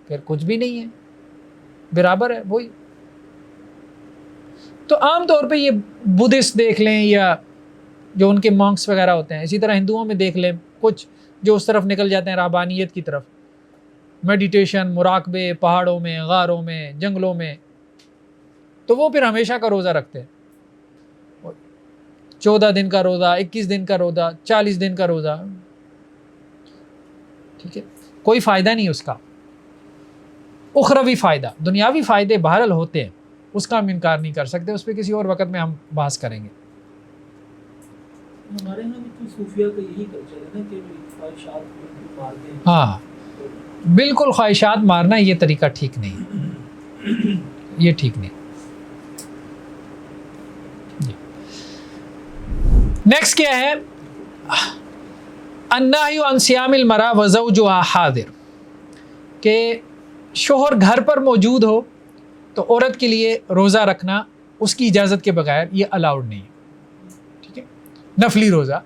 پھر کچھ بھی نہیں ہے، برابر ہے وہی. تو عام طور پہ یہ بدھسٹ دیکھ لیں یا جو ان کے مانکس وغیرہ ہوتے ہیں، اسی طرح ہندوؤں میں دیکھ لیں کچھ جو اس طرف نکل جاتے ہیں رہبانیت کی طرف، میڈیٹیشن، مراقبے، پہاڑوں میں، غاروں میں، جنگلوں میں، تو وہ پھر ہمیشہ کا روزہ رکھتے ہیں. 14 دن کا روزہ، 21 دن کا روزہ، 40 دن کا روزہ، ٹھیک ہے، کوئی فائدہ نہیں اس کا. اخروی فائدہ، دنیاوی فائدے بہرحال ہوتے ہیں، اس کا ہم انکار نہیں کر سکتے، اس پہ کسی اور وقت میں ہم بحث کریں گے. ہمارے یہاں بھی تو صوفیہ کا یہی کلچر ہے نا کہ خواہشات کو مارتے ہیں. ہاں بالکل، خواہشات مارنا یہ طریقہ ٹھیک نہیں، یہ ٹھیک نہیں. نیکسٹ کیا ہے؟ النہی عن صیام المرأة وزوجها حاضر، کہ شوہر گھر پر موجود ہو تو عورت کے لیے روزہ رکھنا اس کی اجازت کے بغیر یہ الاؤڈ نہیں ہے. ٹھیک ہے، نفلی روزہ،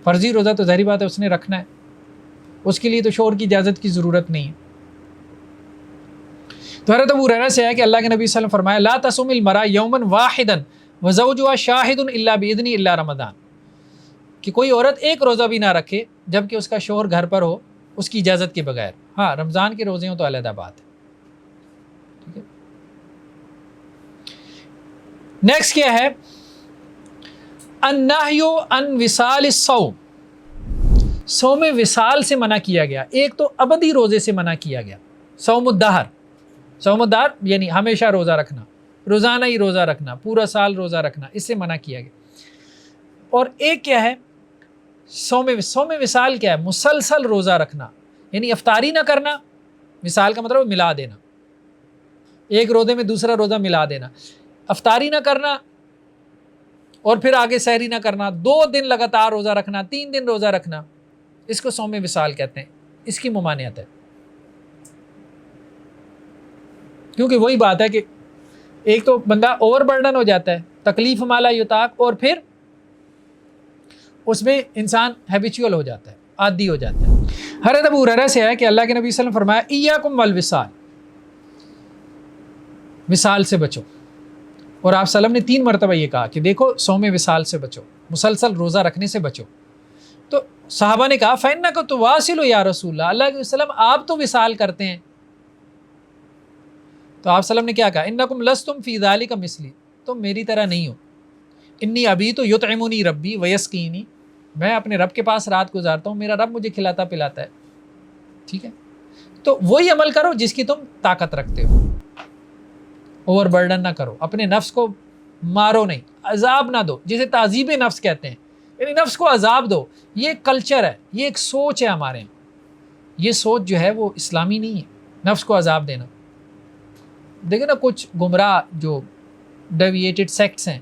فرضی روزہ تو ظاہری بات ہے اس نے رکھنا ہے، اس کے لیے تو شوہر کی اجازت کی ضرورت نہیں ہے. تو حضرت ابو ہریرہ سے ہے کہ اللہ کے نبی صلی اللہ علیہ وسلم فرمایا لا تصوم المرأة یوما واحدا وزوجها شاہد الا باذن الا رمضان، کہ کوئی عورت ایک روزہ بھی نہ رکھے جبکہ اس کا شوہر گھر پر ہو اس کی اجازت کے بغیر. ہاں رمضان کے روزے ہوں تو علیحدہ بات ہے. ٹھیک ہے، نیکسٹ کیا ہے؟ النہی عن وصال الصوم، صوم وصال سے منع کیا گیا. ایک تو ابدی روزے سے منع کیا گیا، صوم الدہر، صوم الدہر یعنی ہمیشہ روزہ رکھنا، روزانہ ہی روزہ رکھنا، پورا سال روزہ رکھنا، اس سے منع کیا گیا. اور ایک کیا ہے؟ صوم وصال کیا ہے؟ مسلسل روزہ رکھنا، یعنی افطاری نہ کرنا، وصال کا مطلب ملا دینا، ایک روزے میں دوسرا روزہ ملا دینا. افطاری نہ کرنا اور پھر آگے سحری نہ کرنا، 2 دن لگاتار روزہ رکھنا، 3 دن روزہ رکھنا، اس کو صوم وصال کہتے ہیں. اس کی ممانعت ہے، کیونکہ وہی بات ہے کہ ایک تو بندہ اوور برڈن ہو جاتا ہے، تکلیف مالا یطاق، اور پھر اس میں انسان ہیبیچول ہو جاتا ہے، عادی ہو جاتا ہے. حضرت ابو ہریرہ سے ہے کہ اللہ کے نبی صلی اللہ علیہ وسلم فرمایا ایاکم والوصال، وصال سے بچو. اور آپ صلی اللہ علیہ وسلم نے 3 مرتبہ یہ کہا کہ دیکھو صوم وصال سے بچو، مسلسل روزہ رکھنے سے بچو. تو صحابہ نے کہا فَإِنَّكَ تُوَاصِلُ یا رسول اللہ، اللہ کے وسلم آپ تو وصال کرتے ہیں. تو آپ صلی اللہ علیہ وسلم نے کیا کہا؟ اِنَّكُمْ لَسْتُمْ فِي ذَلِكَ مِثْلِي، تم میری طرح نہیں ہو. انی ابھی تو یطعمنی ربی ویسقینی، میں اپنے رب کے پاس رات گزارتا ہوں، میرا رب مجھے کھلاتا پلاتا ہے. ٹھیک ہے، تو وہی عمل کرو جس کی تم طاقت رکھتے ہو، اوور برڈن نہ کرو، اپنے نفس کو مارو نہیں، عذاب نہ دو، جسے تعذیب نفس کہتے ہیں، یعنی نفس کو عذاب دو. یہ ایک کلچر ہے، یہ ایک سوچ ہے ہمارے یہاں. یہ سوچ جو ہے وہ اسلامی نہیں ہے، نفس کو عذاب دینا. دیکھیں نا کچھ گمراہ جو ڈیویٹڈ سیکٹس ہیں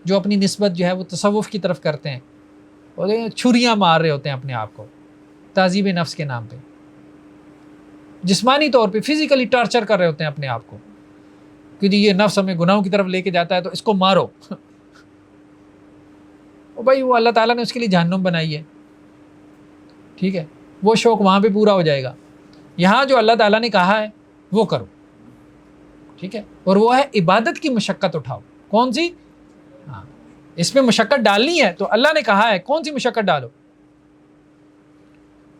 جو اپنی نسبت جو ہے وہ تصوف کی طرف کرتے ہیں، اور چھریاں مار رہے ہوتے ہیں اپنے آپ کو تعذیب نفس کے نام پہ، جسمانی طور پہ فزیکلی ٹارچر کر رہے ہوتے ہیں اپنے آپ کو کہ جی یہ نفس ہمیں گناہوں کی طرف لے کے جاتا ہے تو اس کو مارو. اور بھائی وہ اللہ تعالیٰ نے اس کے لیے جہنم بنائی ہے، ٹھیک ہے، وہ شوق وہاں پہ پورا ہو جائے گا. یہاں جو اللہ تعالیٰ نے کہا ہے وہ کرو، ٹھیک ہے، اور وہ ہے عبادت کی مشقت اٹھاؤ. کون سی؟ ہاں، اس میں مشقت ڈالنی ہے تو اللہ نے کہا ہے کون سی مشقت ڈالو.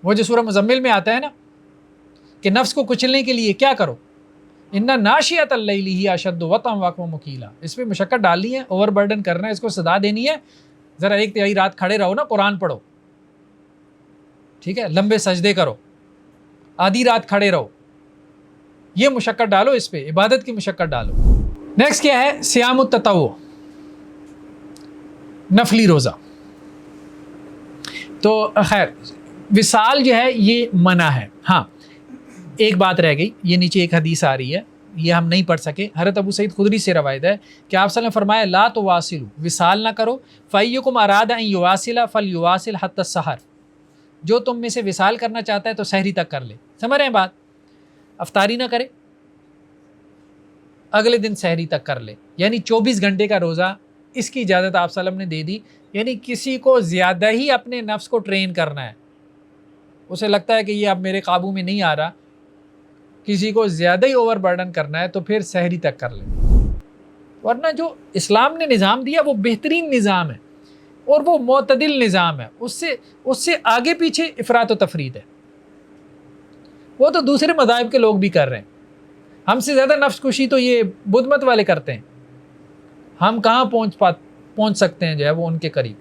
وہ جو سورہ مزمل میں آتا ہے نا کہ نفس کو کچلنے کے لیے کیا کرو، ان ناشیۃ اللیل ہی اشد وطئا واقوم مقیلا. اس پہ مشقت ڈالنی ہے، اوور برڈن کرنا ہے، اس کو صدا دینی ہے. ذرا 1/3 رات کھڑے رہو نا، قرآن پڑھو، ٹھیک ہے، لمبے سجدے کرو، آدھی رات کھڑے رہو. یہ مشقت ڈالو، اس پہ عبادت کی مشقت ڈالو. نیکسٹ کیا ہے؟ صیام التطوع، نفلی روزہ. تو خیر وصال جو ہے یہ منع ہے. ہاں ایک بات رہ گئی، یہ نیچے ایک حدیث آ رہی ہے، یہ ہم نہیں پڑھ سکے. حضرت ابو سعید خدری سے روایت ہے کہ آپ صلی اللہ علیہ وسلم نے فرمایا لا تواصلوا، وصال نہ کرو. فَأَيُّكُمْ أَرَادَ أَن يُوَاصِلَ فَلْيُوَاصِلْ حَتَّى السَّحَرِ. جو تم میں سے وصال کرنا چاہتا ہے تو سحری تک کر لے. سمجھ رہے ہیں بات؟ افطاری نہ کرے، اگلے دن سحری تک کر لے، یعنی 24 گھنٹے کا روزہ. اس کی اجازت آپ صلی اللہ علیہ وسلم نے دے دی. یعنی کسی کو زیادہ ہی اپنے نفس کو ٹرین کرنا ہے، اسے لگتا ہے کہ یہ اب میرے قابو میں نہیں آ رہا، کسی کو زیادہ ہی اوور برڈن کرنا ہے تو پھر سحری تک کر لیں. ورنہ جو اسلام نے نظام دیا وہ بہترین نظام ہے اور وہ معتدل نظام ہے. اس سے آگے پیچھے افراط و تفریط ہے. وہ تو دوسرے مذاہب کے لوگ بھی کر رہے ہیں. ہم سے زیادہ نفس کشی تو یہ بدھ مت والے کرتے ہیں. ہم کہاں پہنچ سکتے ہیں جو ہے وہ ان کے قریب.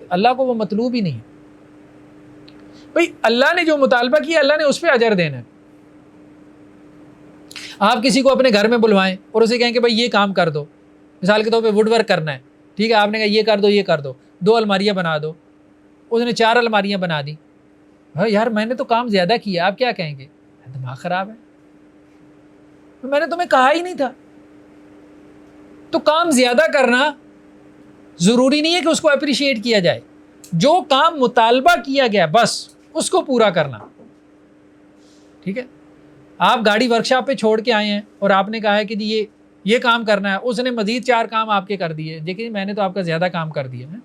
اللہ کو وہ مطلوب ہی نہیں ہے. بھئی اللہ نے جو مطالبہ کیا اللہ نے اس پہ اجر دینا ہے. آپ کسی کو اپنے گھر میں بلوائیں اور اسے کہیں کہ بھائی یہ کام کر دو، مثال کے طور پہ ووڈ ورک کرنا ہے، ٹھیک ہے، آپ نے کہا یہ کر دو یہ کر دو، 2 الماریاں بنا دو، اس نے 4 الماریاں بنا دی. ہاں یار میں نے تو کام زیادہ کیا، آپ کیا کہیں گے؟ دماغ خراب ہے، میں نے تمہیں کہا ہی نہیں تھا. تو کام زیادہ کرنا ضروری نہیں ہے کہ اس کو اپریشیٹ کیا جائے. جو کام مطالبہ کیا گیا بس اس کو پورا کرنا، ٹھیک ہے. آپ گاڑی ورکشاپ پہ چھوڑ کے آئے ہیں اور آپ نے کہا ہے کہ جی یہ کام کرنا ہے، اس نے مزید 4 کام آپ کے کر دیے. دیکھیں میں نے تو آپ کا زیادہ کام کر دیا ہے.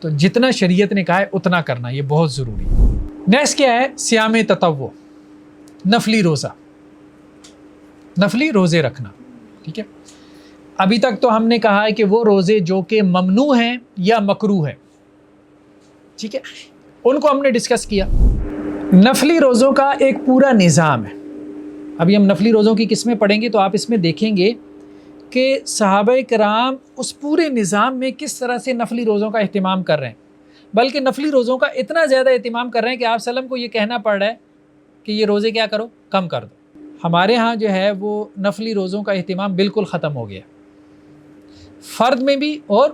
تو جتنا شریعت نے کہا ہے اتنا کرنا یہ بہت ضروری ہے. نیکسٹ کیا ہے؟ صیام تطوع، نفلی روزہ، نفلی روزے رکھنا. ٹھیک ہے، ابھی تک تو ہم نے کہا ہے کہ وہ روزے جو کہ ممنوع ہیں یا مکروہ ہیں، ٹھیک ہے، ان کو ہم نے ڈسکس کیا. نفلی روزوں کا ایک پورا نظام ہے. ابھی ہم نفلی روزوں کی قسمیں پڑھیں گے تو آپ اس میں دیکھیں گے کہ صحابہ کرام اس پورے نظام میں کس طرح سے نفلی روزوں کا اہتمام کر رہے ہیں. بلکہ نفلی روزوں کا اتنا زیادہ اہتمام کر رہے ہیں کہ آپ صلی اللہ علیہ وسلم کو یہ کہنا پڑ رہا ہے کہ یہ روزے کیا کرو، کم کر دو. ہمارے ہاں جو ہے وہ نفلی روزوں کا اہتمام بالکل ختم ہو گیا، فرد میں بھی اور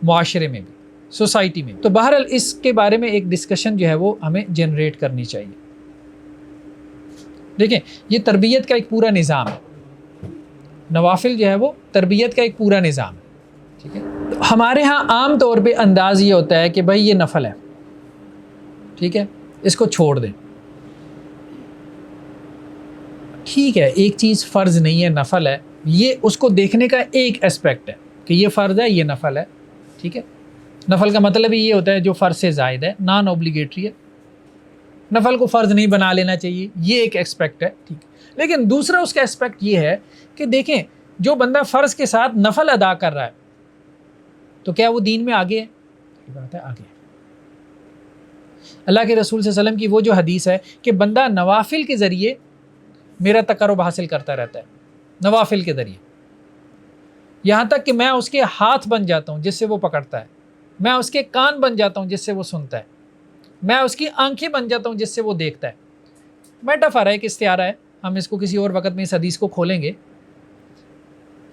معاشرے میں بھی، سوسائٹی میں. تو بہرحال اس کے بارے میں ایک ڈسکشن جو ہے وہ ہمیں جنریٹ کرنی چاہیے. دیکھیں یہ تربیت کا ایک پورا نظام ہے، نوافل جو ہے وہ تربیت کا ایک پورا نظام ہے. ٹھیک ہے، ہمارے ہاں عام طور پہ انداز یہ ہوتا ہے کہ بھائی یہ نفل ہے، ٹھیک ہے، اس کو چھوڑ دیں. ٹھیک ہے، ایک چیز فرض نہیں ہے، نفل ہے، یہ اس کو دیکھنے کا ایک اسپیکٹ ہے کہ یہ فرض ہے یہ نفل ہے. ٹھیک ہے، نفل کا مطلب ہی یہ ہوتا ہے جو فرض سے زائد ہے، نان اوبلیگیٹری ہے، نفل کو فرض نہیں بنا لینا چاہیے، یہ ایک اسپیکٹ ہے. ٹھیک ہے، لیکن دوسرا اس کا اسپیکٹ یہ ہے کہ دیکھیں جو بندہ فرض کے ساتھ نفل ادا کر رہا ہے تو کیا وہ دین میں آگے ہے؟ یہ بات ہے آگے. اللہ کے رسول صلی اللہ علیہ وسلم کی وہ جو حدیث ہے کہ بندہ نوافل کے ذریعے میرا تقرب حاصل کرتا رہتا ہے، نوافل کے ذریعے، یہاں تک کہ میں اس کے ہاتھ بن جاتا ہوں جس سے وہ پکڑتا ہے، میں اس کے کان بن جاتا ہوں جس سے وہ سنتا ہے، میں اس کی آنکھیں بن جاتا ہوں جس سے وہ دیکھتا ہے. میٹافر ہے کہ استعارہ ہے، ہم اس کو کسی اور وقت میں اس حدیث کو کھولیں گے.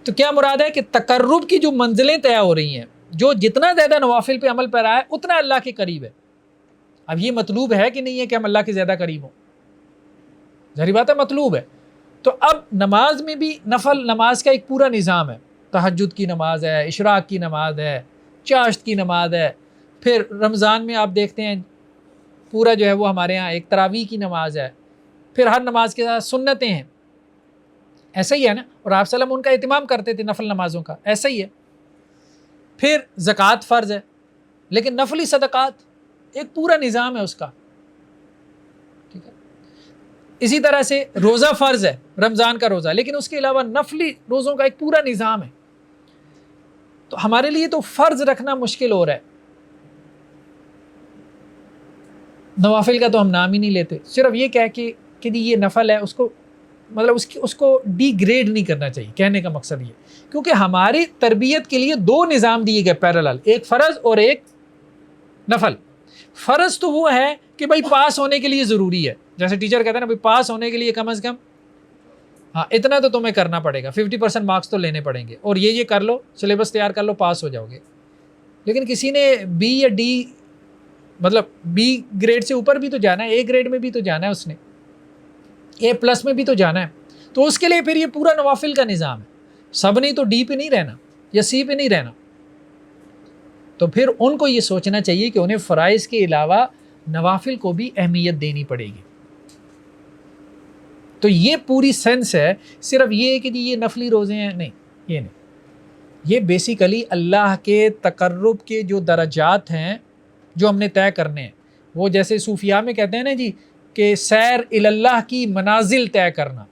تو کیا مراد ہے کہ تقرب کی جو منزلیں طے ہو رہی ہیں، جو جتنا زیادہ نوافل پہ عمل پیرا ہے اتنا اللہ کے قریب ہے. اب یہ مطلوب ہے کہ نہیں ہے کہ ہم اللہ کے زیادہ قریب ہوں؟ ظاہری بات ہے مطلوب ہے. تو اب نماز میں بھی نفل نماز کا ایک پورا نظام ہے. تہجد کی نماز ہے، اشراق کی نماز ہے، چاشت کی نماز ہے، پھر رمضان میں آپ دیکھتے ہیں پورا جو ہے وہ ہمارے ہاں ایک تراویح کی نماز ہے، پھر ہر نماز کے ساتھ سنتیں ہیں. ایسا ہی ہے نا؟ اور آپ صلی اللہ علیہ وسلم ان کا اہتمام کرتے تھے نفل نمازوں کا، ایسا ہی ہے. پھر زکوٰۃ فرض ہے، لیکن نفلی صدقات ایک پورا نظام ہے اس کا. ٹھیک ہے. اسی طرح سے روزہ فرض ہے، رمضان کا روزہ، لیکن اس کے علاوہ نفلی روزوں کا ایک پورا نظام ہے. تو ہمارے لیے تو فرض رکھنا مشکل ہو رہا ہے. نوافل کا تو ہم نام ہی نہیں لیتے، صرف یہ کہہ کے کہ یہ نفل ہے، اس کو مطلب اس کو ڈی گریڈ نہیں کرنا چاہیے. کہنے کا مقصد یہ کیونکہ ہماری تربیت کے لیے دو نظام دیے گئے پیرالل، ایک فرض اور ایک نفل. فرض تو وہ ہے کہ بھائی پاس ہونے کے لیے ضروری ہے، جیسے ٹیچر کہتے ہیں نا بھائی پاس ہونے کے لیے کم از کم ہاں اتنا تو تمہیں کرنا پڑے گا، 50% مارکس تو لینے پڑیں گے، اور یہ کر لو، سلیبس تیار کر لو، پاس ہو جاؤ گے. لیکن کسی نے بی یا ڈی مطلب بی گریڈ سے اوپر بھی تو جانا ہے، اے گریڈ میں بھی تو جانا ہے، اس نے اے پلس میں بھی تو جانا ہے. تو اس کے لیے پھر یہ پورا نوافل کا نظام ہے. سب نے تو ڈی پہ نہیں رہنا یا سی پہ نہیں رہنا. تو پھر ان کو یہ سوچنا چاہیے کہ انہیں فرائض کے علاوہ نوافل کو بھی اہمیت دینی پڑے گی. تو یہ پوری سینس ہے. صرف یہ کہ یہ نفلی روزے ہیں، نہیں، یہ نہیں. یہ بیسیکلی اللہ کے تقرب کے جو درجات ہیں جو ہم نے طے کرنے ہیں، وہ جیسے صوفیاء میں کہتے ہیں نا جی کہ سیر اللہ کی منازل طے کرنا.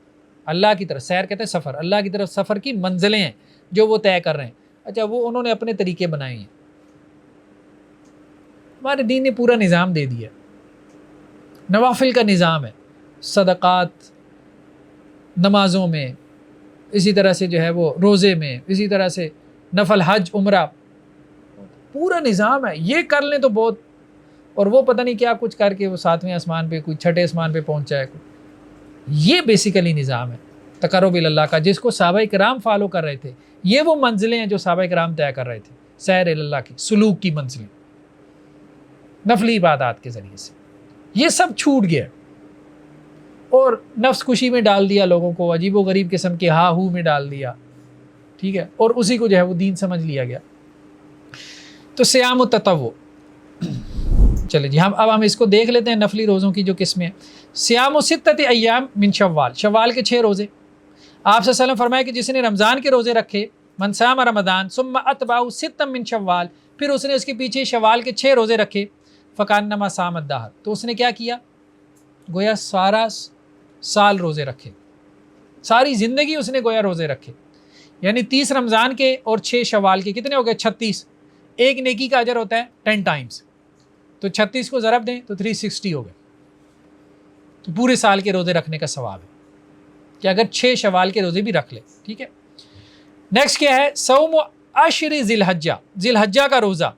اللہ کی طرف سیر کہتے ہیں سفر، اللہ کی طرف سفر کی منزلیں ہیں جو وہ طے کر رہے ہیں. اچھا وہ انہوں نے اپنے طریقے بنائے ہیں. ہمارے دین نے پورا نظام دے دیا. نوافل کا نظام ہے، صدقات نمازوں میں، اسی طرح سے جو ہے وہ روزے میں، اسی طرح سے نفل حج عمرہ، پورا نظام ہے. یہ کر لیں تو بہت، اور وہ پتہ نہیں کیا کچھ کر کے وہ 7ویں آسمان پہ، کوئی 6ٹھے آسمان پہ پہنچ جائے. یہ بیسیکلی نظام ہے تقرب اللہ کا، جس کو صحابہ کرام فالو کر رہے تھے. یہ وہ منزلیں ہیں جو صحابہ کرام طے کر رہے تھے، سیر اللہ کی، سلوک کی منزلیں، نفلی عبادات کے ذریعے سے. یہ سب چھوٹ گیا اور نفس کشی میں ڈال دیا لوگوں کو، عجیب و غریب قسم کے ہا ہو میں ڈال دیا. ٹھیک ہے، اور اسی کو جو ہے وہ دین سمجھ لیا گیا. تو صیام و تطوع، چلے جی اب ہم اس کو دیکھ لیتے ہیں نفلی روزوں کی جو قسمیں ہیں. صیام و ستۃ ایام من شوال، شوال کے 6 روزے. آپ صلی اللہ علیہ وسلم فرمایا کہ جس نے رمضان کے روزے رکھے، من صام رمضان ثم اتبعہ ستا من شوال، پھر اس نے اس کے پیچھے شوال کے 6 روزے رکھے، فکانما صام الدہر، تو اس نے کیا کیا؟ گویا سارا سال روزے رکھے، ساری زندگی اس نے گویا روزے رکھے. یعنی 30 رمضان کے اور 6 شوال کے کتنے ہو گئے؟ 36. ایک نیکی کا اجر ہوتا ہے 10 ٹائمز، تو 36 کو ضرب دیں تو 360 ہو گئے. تو پورے سال کے روزے رکھنے کا ثواب ہے کہ اگر 6 شوال کے روزے بھی رکھ لے. ٹھیک ہے. نیکسٹ کیا ہے؟ صوم عشر ذی الحجہ، ذی الحجہ کا روزہ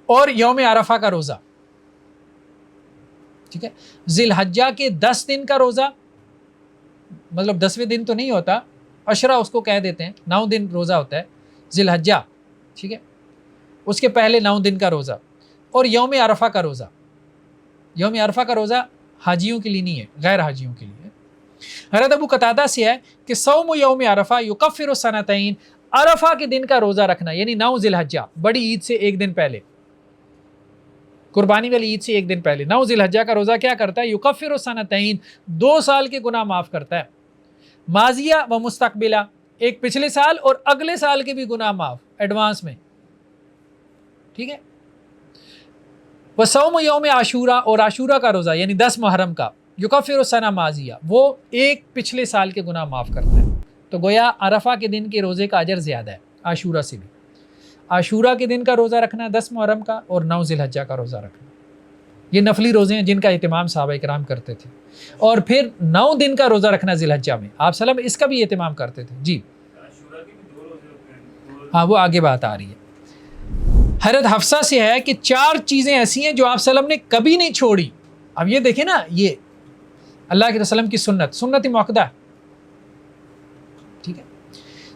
اور یوم عرفہ کا روزہ. ٹھیک ہے. ذی الحجہ کے 10 دن کا روزہ، مطلب 10ویں دن تو نہیں ہوتا، عشرہ اس کو کہہ دیتے ہیں، 9 دن روزہ ہوتا ہے ذی الحجہ. ٹھیک ہے. اس کے پہلے 9 دن کا روزہ اور یوم عرفہ کا روزہ. یوم عرفہ کا روزہ حاجیوں کے لیے نہیں ہے، غیر حاجیوں کے لیے. حضرت ابو قتادہ سے ہے کہ صوم یوم عرفہ یکفر السنتین، عرفہ کے دن کا روزہ رکھنا یعنی 9 ذی الحجہ، بڑی عید سے 1 دن پہلے، قربانی والی عید سے 1 دن پہلے 9 ذی الحجہ کا روزہ کیا کرتا ہے؟ یکفر السنتین، 2 سال کے گناہ معاف کرتا ہے. ماضیہ و مستقبلہ، ایک پچھلے سال اور اگلے سال کے بھی گناہ معاف ایڈوانس میں. ٹھیک ہے. وصوم یوم عاشورہ، اور عاشورہ کا روزہ یعنی 10 محرم کا، یکفر السنہ ماضیہ، وہ ایک پچھلے سال کے گناہ معاف کرتا ہے. تو گویا عرفہ کے دن کے روزے کا اجر زیادہ ہے عاشورہ سے بھی. عاشورہ کے دن کا روزہ رکھنا 10 محرم کا اور 9 ذی الحجہ کا روزہ رکھنا، یہ نفلی روزے ہیں جن کا اہتمام صحابہ کرام کرتے تھے. اور پھر 9 دن کا روزہ رکھنا ذی الحجہ میں، آپ صلی اللہ علیہ وسلم اس کا بھی اہتمام کرتے تھے. جی ہاں وہ آگے بات آ رہی ہے. حضرت حفصہ سے ہے کہ 4 چیزیں ایسی ہیں جو آپ صلی اللہ علیہ وسلم نے کبھی نہیں چھوڑی. اب یہ دیکھیں نا، یہ اللہ کے رسول کی سنت مؤکدہ.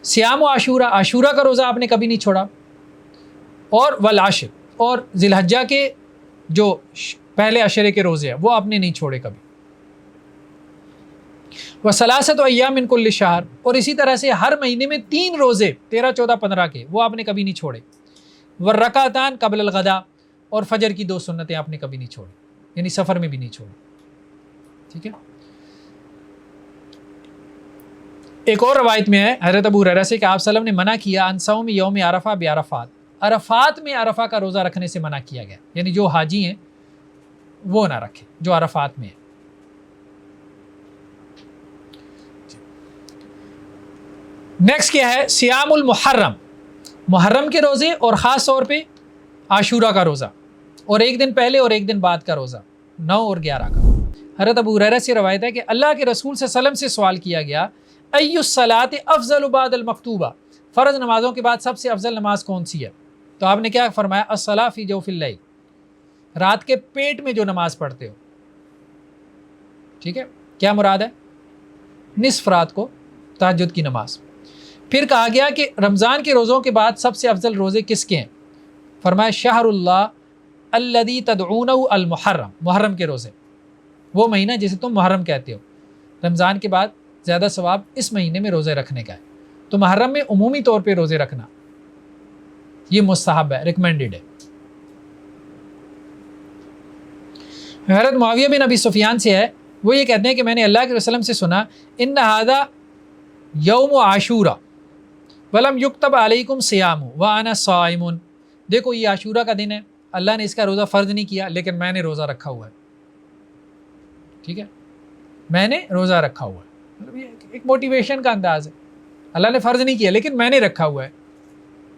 سیام و عاشورہ، عاشورہ کا روزہ آپ نے کبھی نہیں چھوڑا، اور والعشر، اور ذی الحجہ کے جو پہلے عشرے کے روزے ہیں وہ آپ نے نہیں چھوڑے کبھی، وثلاثۃ ایام من کل شہر، اور اسی طرح سے ہر مہینے میں 3 روزے 13، 14، 15 کے وہ آپ نے کبھی نہیں چھوڑے، والرکعتان قبل الغداء، اور فجر کی 2 سنتیں آپ نے کبھی نہیں چھوڑی، یعنی سفر میں بھی نہیں چھوڑی، ٹھیک ہے۔ ایک اور روایت میں ہے حضرت ابو ہریرہ سے کہ آپ صلی اللہ علیہ وسلم نے منع کیا ان صوم یوم عرفہ بعرفات، عرفات میں عرفہ کا روزہ رکھنے سے منع کیا گیا، یعنی جو حاجی ہیں وہ نہ رکھیں جو عرفات میں ہیں۔ نیکسٹ کیا ہے؟ سیام المحرم، محرم کے روزے، اور خاص طور پہ عاشورہ کا روزہ، اور ایک دن پہلے اور ایک دن بعد کا روزہ، 9 اور 11 کا۔ حضرت ابو ہریرہ سے روایت ہے کہ اللہ کے رسول صلی اللہ علیہ وسلم سے سوال کیا گیا ای الصلاۃ افضل بعد المکتوبہ، فرض نمازوں کے بعد سب سے افضل نماز کون سی ہے؟ تو آپ نے کیا فرمایا؟ الصلاۃ فی جوف اللیل، رات کے پیٹ میں جو نماز پڑھتے ہو، ٹھیک ہے، کیا مراد ہے؟ نصف رات کو تہجد کی نماز۔ پھر کہا گیا کہ رمضان کے روزوں کے بعد سب سے افضل روزے کس کے ہیں؟ فرمایا شہر اللہ الذی تدعونہ المحرم، محرم کے روزے، وہ مہینہ جسے تم محرم کہتے ہو، رمضان کے بعد زیادہ ثواب اس مہینے میں روزے رکھنے کا ہے، تو محرم میں عمومی طور پہ روزے رکھنا یہ مستحب ہے، ریکمینڈڈ ہے۔ حضرت معاویہ بن ابی سفیان سے ہے، وہ یہ کہتے ہیں کہ میں نے اللہ کے وسلم سے سنا ان ھذا یوم عاشورہ ولم یکتب علیکم صیام وانا صائم، دیکھو یہ عاشورہ کا دن ہے، اللہ نے اس کا روزہ فرض نہیں کیا لیکن میں نے روزہ رکھا ہوا ہے، ٹھیک ہے، میں نے روزہ رکھا ہوا ہے، مطلب یہ ایک موٹیویشن کا انداز ہے، اللہ نے فرض نہیں کیا لیکن میں نے رکھا ہوا ہے،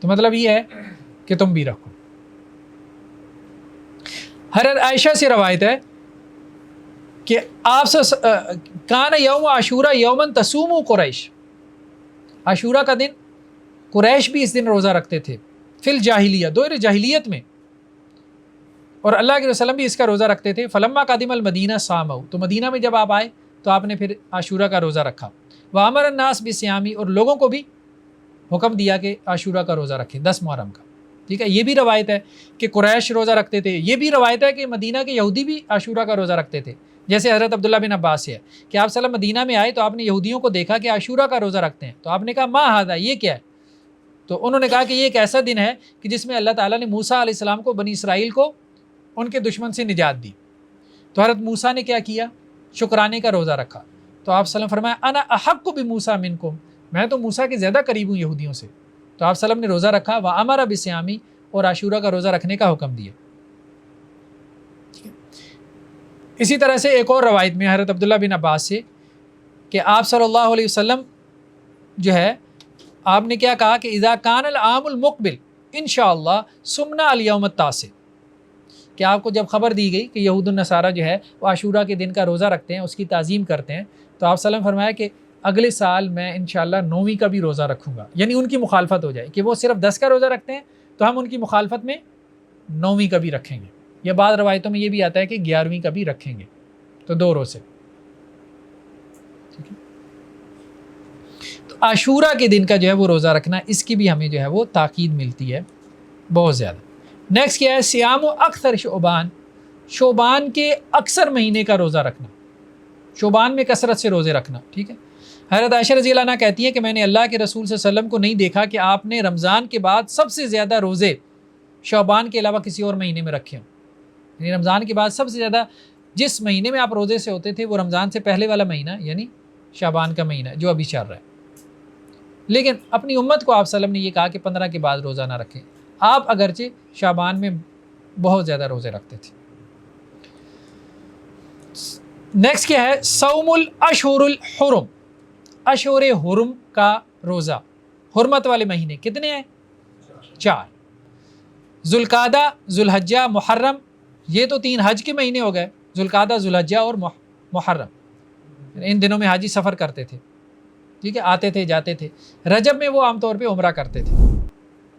تو مطلب یہ ہے کہ تم بھی رکھو۔ حضرت عائشہ سے روایت ہے کہ آپ سے کان یوم عاشورہ یومن تصوم قریش، عاشورہ کا دن قریش بھی اس دن روزہ رکھتے تھے، فی الجاہلیہ، دور جاہلیت میں، اور اللہ کے وسلم بھی اس کا روزہ رکھتے تھے، فلما قادم المدینہ صاموا، تو مدینہ میں جب آپ آئے تو آپ نے پھر عاشورہ کا روزہ رکھا، وامر الناس بصیامی، اور لوگوں کو بھی حکم دیا کہ عاشورہ کا روزہ رکھیں 10 محرم کا، ٹھیک ہے۔ یہ بھی روایت ہے کہ قریش روزہ رکھتے تھے، یہ بھی روایت ہے کہ مدینہ کے یہودی بھی عاشورہ کا روزہ رکھتے تھے، جیسے حضرت عبداللہ بن عباس سے ہے کہ آپ صلی اللہ علیہ وسلم مدینہ میں آئے تو آپ نے یہودیوں کو دیکھا کہ عاشورہ کا روزہ رکھتے ہیں، تو آپ نے کہا ما ھذا، یہ کیا ہے؟ تو انہوں نے کہا کہ یہ ایک ایسا دن ہے کہ جس میں اللہ تعالیٰ نے موسیٰ علیہ السلام کو، بنی اسرائیل کو ان کے دشمن سے نجات دی، تو حضرت موسیٰ نے کیا کیا؟ شکرانے کا روزہ رکھا، تو آپ صلی اللہ علیہ وسلم فرمایا انا احق بموسیٰ منکم، میں تو موسیٰ کے زیادہ قریب ہوں یہودیوں سے، تو آپ صلی اللہ علیہ وسلم نے روزہ رکھا، وامر بصیامی، اور عاشورہ کا روزہ رکھنے کا حکم دیا۔ اسی طرح سے ایک اور روایت میں حضرت عبداللہ بن عباس سے کہ آپ صلی اللہ علیہ وسلم جو ہے آپ نے کیا کہا کہ اذا کان العام المقبل انشاءاللہ سمنا الیوم التاسع، کہ آپ کو جب خبر دی گئی کہ یہود النصارہ جو ہے وہ عاشورہ کے دن کا روزہ رکھتے ہیں، اس کی تعظیم کرتے ہیں، تو آپ صلی اللہ علیہ وسلم فرمایا کہ اگلے سال میں انشاءاللہ 9ویں کا بھی روزہ رکھوں گا، یعنی ان کی مخالفت ہو جائے کہ وہ صرف 10 کا روزہ رکھتے ہیں تو ہم ان کی مخالفت میں 9ویں کا بھی رکھیں گے، یا بعض روایتوں میں یہ بھی آتا ہے کہ 11ویں کا بھی رکھیں گے، تو 2 روزے، ٹھیک ہے۔ تو عاشورہ کے دن کا جو ہے وہ روزہ رکھنا، اس کی بھی ہمیں جو ہے وہ تاکید ملتی ہے بہت زیادہ۔ نیکسٹ کیا ہے؟ سیام و اکثر شعبان، شعبان کے اکثر مہینے کا روزہ رکھنا، شعبان میں کثرت سے روزے رکھنا، ٹھیک ہے۔ حضرت عائشہ رضی اللہ عنہ کہتی ہیں کہ میں نے اللہ کے رسول صلی اللہ علیہ وسلم کو نہیں دیکھا کہ آپ نے رمضان کے بعد سب سے زیادہ روزے شعبان کے علاوہ کسی اور مہینے میں رکھے ہوں، یعنی رمضان کے بعد سب سے زیادہ جس مہینے میں آپ روزے سے ہوتے تھے وہ رمضان سے پہلے والا مہینہ یعنی شعبان کا مہینہ جو ابھی چل رہا ہے، لیکن اپنی امت کو آپ صلی اللہ علیہ وسلم نے یہ کہا کہ 15 کے بعد روزہ نہ رکھیں، آپ اگرچہ شعبان میں بہت زیادہ روزے رکھتے تھے۔ نیکسٹ کیا ہے؟ صوم الاشہر الحرم، اشہر حرم کا روزہ، حرمت والے مہینے کتنے ہیں؟ 4، ذوالقعدہ، ذوالحجہ، محرم، یہ تو 3 حج کے مہینے ہو گئے، ذوالقعدہ، ذوالحجہ اور محرم، ان دنوں میں حاجی سفر کرتے تھے، ٹھیک ہے، آتے تھے جاتے تھے۔ رجب میں وہ عام طور پہ عمرہ کرتے تھے،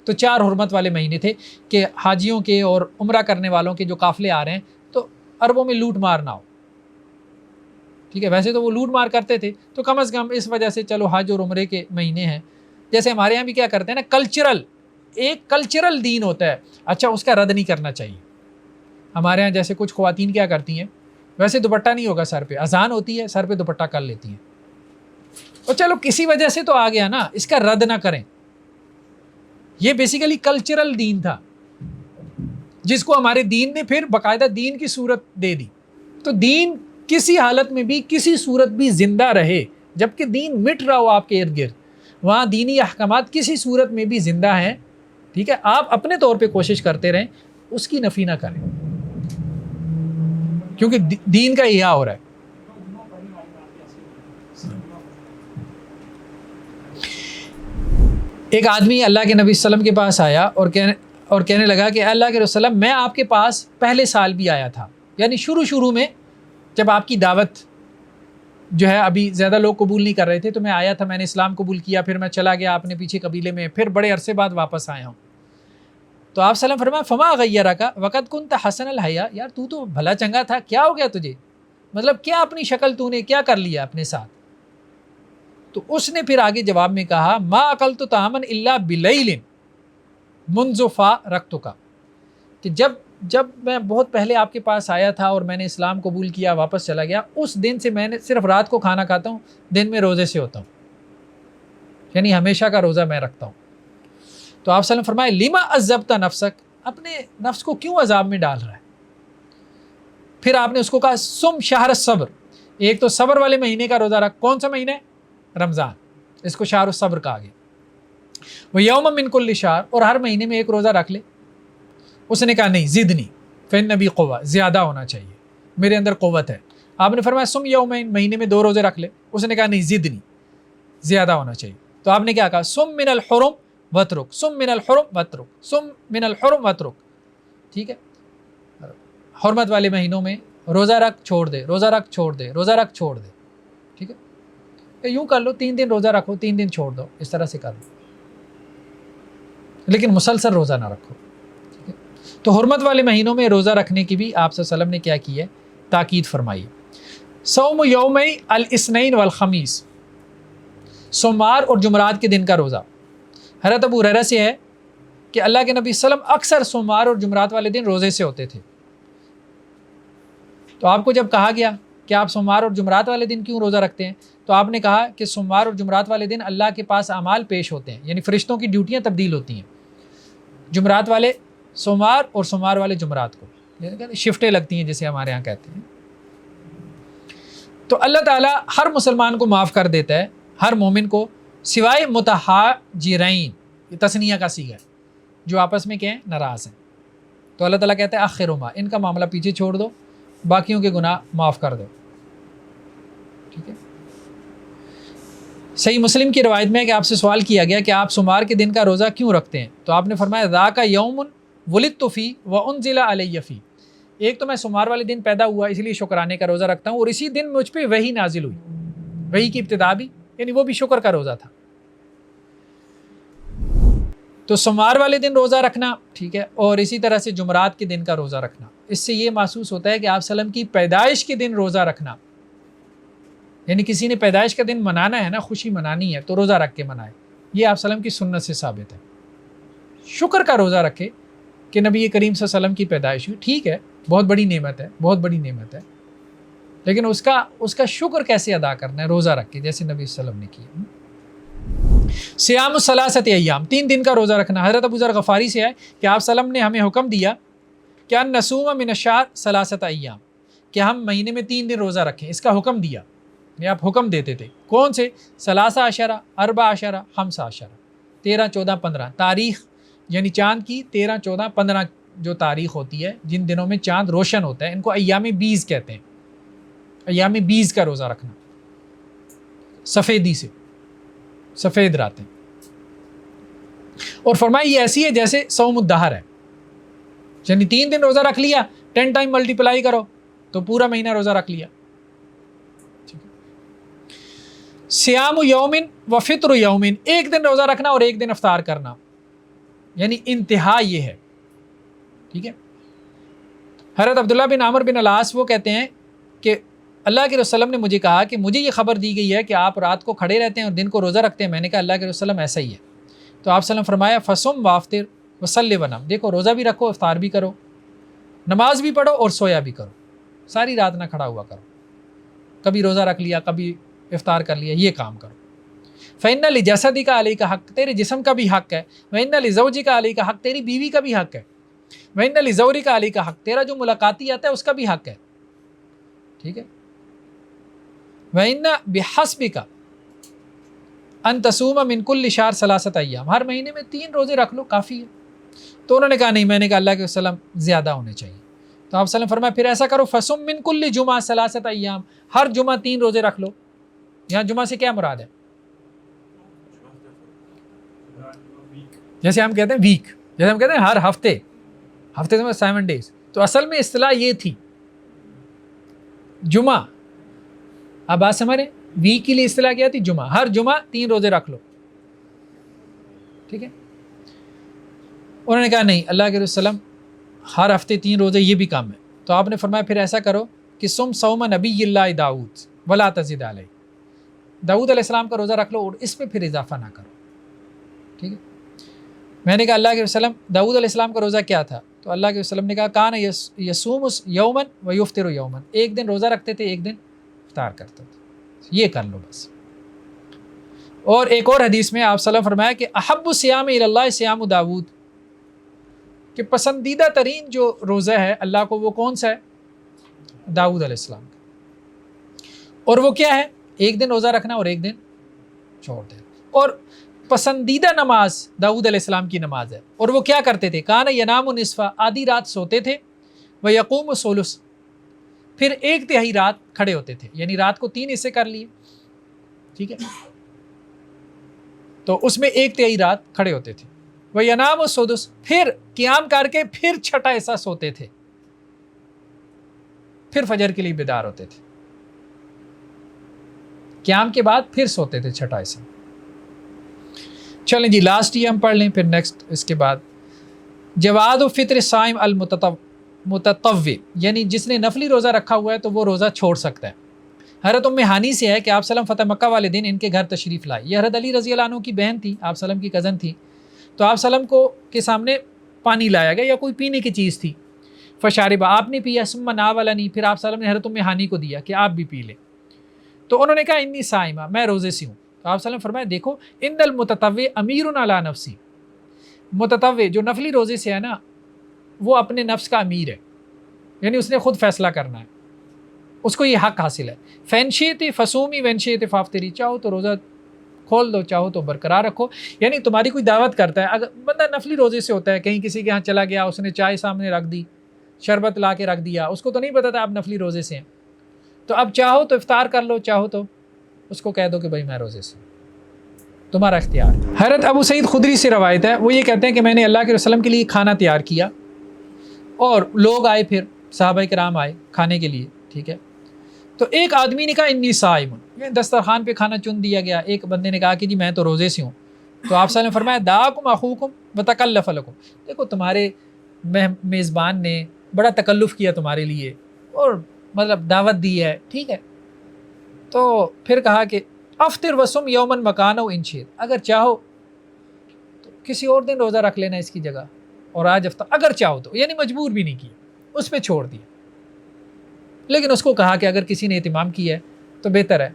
تو 4 حرمت والے مہینے تھے کہ حاجیوں کے اور عمرہ کرنے والوں کے جو قافلے آ رہے ہیں تو عربوں میں لوٹ مار نہ ہو، ٹھیک ہے، ویسے تو وہ لوٹ مار کرتے تھے، تو کم از کم اس وجہ سے چلو حج اور عمرے کے مہینے ہیں جیسے ہمارے یہاں بھی کیا کرتے ہیں نا، کلچرل، ایک کلچرل دین ہوتا ہے، اچھا اس کا رد نہیں کرنا چاہیے. ہمارے یہاں جیسے کچھ خواتین کیا کرتی ہیں، ویسے دوپٹہ نہیں ہوگا سر پہ، اذان ہوتی ہے سر پہ دوپٹہ کر لیتی ہیں، اور چلو کسی وجہ سے تو آ گیا نا، اس کا رد نہ کریں. یہ بیسیکلی کلچرل دین تھا جس کو ہمارے دین نے پھر باقاعدہ دین کی صورت دے دی. تو دین کسی حالت میں بھی کسی صورت بھی زندہ رہے، جبکہ دین مٹ رہا ہو آپ کے ارد گرد، وہاں دینی احکامات کسی صورت میں بھی زندہ ہیں. ٹھیک ہے، آپ اپنے طور پہ کوشش کرتے رہیں، اس کی نفی نہ کریں، کیونکہ دین کا احیا ہو رہا ہے. ایک آدمی اللہ کے نبی صلی اللہ علیہ وسلم کے پاس آیا اور کہنے لگا کہ اللہ کے رسول میں آپ کے پاس پہلے سال بھی آیا تھا، یعنی شروع میں جب آپ کی دعوت جو ہے ابھی زیادہ لوگ قبول نہیں کر رہے تھے، تو میں آیا تھا، میں نے اسلام قبول کیا، پھر میں چلا گیا اپنے پیچھے قبیلے میں، پھر بڑے عرصے بعد واپس آیا ہوں. تو آپ صلی اللہ علیہ وسلم فرمایا فما غیرک وقد کنت حسن الحیا، یار تو بھلا چنگا تھا، کیا ہو گیا تجھے، مطلب کیا اپنی شکل تو نے کیا کر لیا اپنے ساتھ. تو اس نے پھر آگے جواب میں کہا ما اکلت طعاما الا بلیل منذ فارقتک، کہ جب میں بہت پہلے آپ کے پاس آیا تھا اور میں نے اسلام قبول کیا، واپس چلا گیا، اس دن سے میں نے صرف رات کو کھانا کھاتا ہوں، دن میں روزے سے ہوتا ہوں، یعنی ہمیشہ کا روزہ میں رکھتا ہوں. تو آپ صلی اللہ علیہ وسلم فرمائے لما عذبت نفسک، اپنے نفس کو کیوں عذاب میں ڈال رہا ہے. پھر آپ نے اس کو کہا سم شہر الصبر، ایک تو صبر والے مہینے کا روزہ رکھ. کون سا مہینہ ہے؟ رمضان، اس کو شہر الصبر کہا گیا. وہ یوم من کل شہر، اور ہر مہینے میں ایک روزہ رکھ لے. اس نے کہا نہیں زدنی فإن نبی قوہ، زیادہ ہونا چاہیے، میرے اندر قوت ہے. آپ نے فرمایا سم یومین، مہینے میں 2 روزے رکھ لے. اس نے کہا نہیں زدنی، زیادہ ہونا چاہیے. تو آپ نے کیا کہا سم من الحرم وترک، سم من الحرم وترک، سم من الحرم وترک. ٹھیک ہے، حرمت والے مہینوں میں روزہ رکھ چھوڑ دے، روزہ رکھ چھوڑ دے، روزہ رکھ چھوڑ دے. ٹھیک ہے، یوں کر لو، 3 دن روزہ رکھو، 3 دن چھوڑ دو، اس طرح سے کر لو، لیکن مسلسل روزہ نہ رکھو. ٹھیک ہے، تو حرمت والے مہینوں میں روزہ رکھنے کی بھی آپ صلی اللہ علیہ وسلم نے کیا کی ہے، تاکید فرمائی. صوم یومی الاثنین والخمیس، سوموار اور جمعرات کے دن کا روزہ. حضرت ابو ہریرہ سے ہے کہ اللہ کے نبی صلی اللہ علیہ وسلم اکثر سوموار اور جمعرات والے دن روزے سے ہوتے تھے. تو آپ کو جب کہا گیا کہ آپ سوموار اور جمعرات والے دن کیوں روزہ رکھتے ہیں، تو آپ نے کہا کہ سوموار اور جمعرات والے دن اللہ کے پاس اعمال پیش ہوتے ہیں، یعنی فرشتوں کی ڈیوٹیاں تبدیل ہوتی ہیں. جمعرات والے سوموار اور سوموار والے جمعرات کو، یعنی شفٹیں لگتی ہیں جیسے ہمارے ہاں کہتے ہیں. تو اللہ تعالیٰ ہر مسلمان کو معاف کر دیتا ہے، ہر مومن کو، سوائے متہاجرین، یہ تثنیہ کا صیغہ ہے، جو آپس میں کیا ہیں، ناراض ہیں. تو اللہ تعالیٰ کہتا ہے آخرہما، ان کا معاملہ پیچھے چھوڑ دو، باقیوں کے گناہ معاف کر دو. ٹھیک ہے، صحیح مسلم کی روایت میں ہے کہ آپ سے سوال کیا گیا کہ آپ سوموار کے دن کا روزہ کیوں رکھتے ہیں، تو آپ نے فرمایا ذاک یوم ولدت فی وانزل علی فی، ایک تو میں سوموار والے دن پیدا ہوا اس لیے شکرانے کا روزہ رکھتا ہوں، اور اسی دن مجھ پہ وحی نازل ہوئی، وحی کی ابتدا بھی، یعنی وہ بھی شکر کا روزہ تھا. تو سوموار والے دن روزہ رکھنا ٹھیک ہے، اور اسی طرح سے جمعرات کے دن کا روزہ رکھنا، اس سے یہ محسوس ہوتا ہے کہ آپ صلی اللہ علیہ وسلم کی پیدائش کے دن روزہ رکھنا، یعنی کسی نے پیدائش کا دن منانا ہے نا، خوشی منانی ہے تو روزہ رکھ کے منائے، یہ آپ صلی اللہ علیہ وسلم کی سنت سے ثابت ہے. شکر کا روزہ رکھے کہ نبی کریم صلی اللہ علیہ وسلم کی پیدائش ہوئی، ٹھیک ہے، بہت بڑی نعمت ہے، بہت بڑی نعمت ہے، لیکن اس کا شکر کیسے ادا کرنا ہے، روزہ رکھ کے، جیسے نبی صلی اللہ علیہ وسلم نے کیا. صیام الثلاثۃ ایام، 3 دن کا روزہ رکھنا. حضرت ابو ذر غفاری سے ہے کہ آپ صلی اللہ علیہ وسلم نے ہمیں حکم دیا کہ ان نصوم من الشہر ثلاثۃ ایام، کہ ہم مہینے میں 3 دن روزہ رکھیں، اس کا حکم دیا. یعنی آپ حکم دیتے تھے، کون سے؟ 13 14 15 13 14 15 تاریخ، یعنی چاند کی 13 14 15 جو تاریخ ہوتی ہے، جن دنوں میں چاند روشن ہوتا ہے، ان کو ایام بیز کہتے ہیں. ایام بیز کا روزہ رکھنا، سفیدی سے، سفید راتیں. اور فرمایا یہ ایسی ہے جیسے صوم الدہر ہے، یعنی 3 دن روزہ رکھ لیا، 10 ٹائم ملٹیپلائی کرو تو پورا مہینہ روزہ رکھ لیا. سیام یومن و فطر یومن، 1 دن روزہ رکھنا اور 1 دن افطار کرنا، یعنی انتہا یہ ہے. ٹھیک ہے، حضرت عبداللہ بن عمرو بن العاص وہ کہتے ہیں کہ اللہ کے رسول نے مجھے کہا کہ مجھے یہ خبر دی گئی ہے کہ آپ رات کو کھڑے رہتے ہیں اور دن کو روزہ رکھتے ہیں. میں نے کہا اللہ کے رسول ایسا ہی ہے. تو آپ وسلم فرمایا فصم وافطر وصلی ونم. دیکھو روزہ بھی رکھو، افطار بھی کرو، نماز بھی پڑھو اور سویا بھی کرو. ساری رات نہ کھڑا ہوا کرو، کبھی روزہ رکھ لیا کبھی افطار کر لیا، یہ کام کرو. فإن لجسدک علیک حق، تیرے جسم کا بھی حق ہے. وإن لزوجک علیک حق، تیری بیوی کا بھی حق ہے. وإن لزوجک علیک حق، تیرا جو ملاقاتی آتا ہے اس کا بھی حق ہے. ٹھیک ہے. وإن بحسبک ان تصوم من کل شہر ثلاثۃ ایام، ہر مہینے میں 3 روزے رکھ لو کافی ہے. تو انہوں نے کہا نہیں. میں نے کہا اللہ کے وسلم زیادہ ہونے چاہیے. تو آپ وسلم فرمایا پھر ایسا کرو فصم من کل جمعہ ثلاثۃ ایام، ہر جمعہ 3 روزے رکھ لو. یہاں جمعہ سے کیا مراد ہے؟ جیسے ہم کہتے ہیں ویک، جیسے ہم کہتے ہیں ہر ہفتے میں 7 days. تو اصل میں اصطلاح یہ تھی جمعہ. اب بات سمجھ رہے ہیں؟ ویک کے لیے اصطلاح کیا تھی؟ جمعہ. ہر جمعہ 3 روزے رکھ لو. ٹھیک ہے. انہوں نے کہا نہیں اللہ کے رسول ہر ہفتے 3 روزے یہ بھی کم ہے. تو آپ نے فرمایا پھر ایسا کرو کہ سم صوم نبی اللہ داؤد ولا تزد علیہ، داؤد علیہ السلام کا روزہ رکھ لو اور اس پہ پھر اضافہ نہ کرو. ٹھیک ہے. میں نے کہا اللہ کے وسلم داؤد علیہ السلام کا روزہ کیا تھا؟ تو اللہ کے وسلم نے کہا کان یصوم یوما و یفطر یوما، ایک دن روزہ رکھتے تھے ایک دن افطار کرتے تھے. یہ کر لو بس. اور ایک اور حدیث میں آپ صلی اللہ علیہ وسلم فرمایا کہ احب الصیام الی اللہ صیام داؤد، کہ پسندیدہ ترین جو روزہ ہے اللہ کو وہ کون سا ہے؟ داؤد علیہ السلام کا. اور وہ کیا ہے؟ ایک دن روزہ رکھنا اور ایک دن چھوڑ دینا. اور پسندیدہ نماز داؤد علیہ السلام کی نماز ہے. اور وہ کیا کرتے تھے؟ کان ینام نصف، آدھی رات سوتے تھے، و یقوم ثلث، پھر 1/3 رات کھڑے ہوتے تھے. یعنی رات کو 3 حصے کر لیے. ٹھیک ہے. تو اس میں 1/3 رات کھڑے ہوتے تھے. وہ ینام السدس، پھر قیام کر کے پھر 6واں حصہ سوتے تھے، پھر فجر کے لیے بیدار ہوتے تھے. قیام کے بعد پھر سوتے تھے 6واں حصہ. چلیں جی لاسٹ یہ ہم پڑھ لیں پھر نیکسٹ اس کے بعد. جواز فطر الصائم المتطوع، یعنی جس نے نفلی روزہ رکھا ہوا ہے تو وہ روزہ چھوڑ سکتا ہے. حضرت ام ہانی سے ہے کہ آپ وسلم فتح مکہ والے دن ان کے گھر تشریف لائے. یہ حضرت علی رضی اللہ عنہ کی بہن تھی، آپ وسلم کی کزن تھی. تو آپ وسلم کو کے سامنے پانی لایا گیا یا کوئی پینے کی چیز تھی. فشارب، آپ نے پیا. ثم ناولنی، پھر آپ وسلم نے حضرت ام ہانی کو دیا کہ آپ بھی پی لیں. تو انہوں نے کہا انی صائمہ، میں روزے سے ہوں. تو آپ وسلم فرمایا دیکھو ان المتطوع امیر علی نفسی، متطوع جو نفلی روزے سے ہے نا وہ اپنے نفس کا امیر ہے، یعنی اس نے خود فیصلہ کرنا ہے، اس کو یہ حق حاصل ہے. فین شئت فصومی وین شئت فافطری، چاہو تو روزہ کھول دو چاہو تو برقرار رکھو. یعنی تمہاری کوئی دعوت کرتا ہے، اگر بندہ نفلی روزے سے ہوتا ہے، کہیں کسی کے ہاں چلا گیا، اس نے چائے سامنے رکھ دی، شربت لا کے رکھ دیا، اس کو تو نہیں پتا تھا آپ نفلی روزے سے ہیں، تو اب چاہو تو افطار کر لو، چاہو تو اس کو کہہ دو کہ بھائی میں روزے سے، تمہارا اختیار. حضرت ابو سعید خدری سے روایت ہے، وہ یہ کہتے ہیں کہ میں نے اللہ کے وسلم کے لیے کھانا تیار کیا اور لوگ آئے، پھر صحابہ کرام آئے کھانے کے لیے. ٹھیک ہے. تو ایک آدمی نے کہا انی صائم، دسترخوان پہ کھانا چن دیا گیا. ایک بندے نے کہا کہ جی میں تو روزے سے ہوں. تو آپ صلی اللہ علیہ وسلم نے فرمایا دعاکم اخوکم وتکلف لکم، دیکھو تمہارے میزبان نے بڑا تکلف کیا تمہارے لیے اور مطلب دعوت دی ہے. ٹھیک ہے. تو پھر کہا کہ افطر وسم یومن مکانو ان شئت، اگر چاہو تو کسی اور دن روزہ رکھ لینا اس کی جگہ، اور آج افطار اگر چاہو تو، یعنی مجبور بھی نہیں کیا، اس پہ چھوڑ دیا. لیکن اس کو کہا کہ اگر کسی نے اہتمام کیا ہے تو بہتر ہے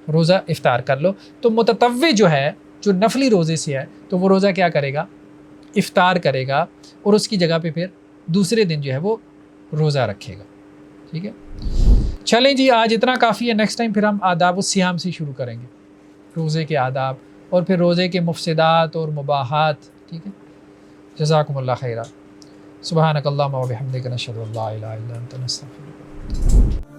روزہ افطار کر لو. تو متطوع جو ہے، جو نفلی روزے سے ہے، تو وہ روزہ کیا کرے گا؟ افطار کرے گا، اور اس کی جگہ پہ پھر دوسرے دن جو ہے وہ روزہ رکھے گا. ٹھیک ہے. چلیں جی آج اتنا کافی ہے. نیکسٹ ٹائم پھر ہم آداب الصیام سے شروع کریں گے، روزے کے آداب، اور پھر روزے کے مفسدات اور مباحات. ٹھیک ہے. جزاکم اللہ خیرہ. سبحانک اللہم و بحمدک نشہد ان لا الہ الا انت نستغفرک.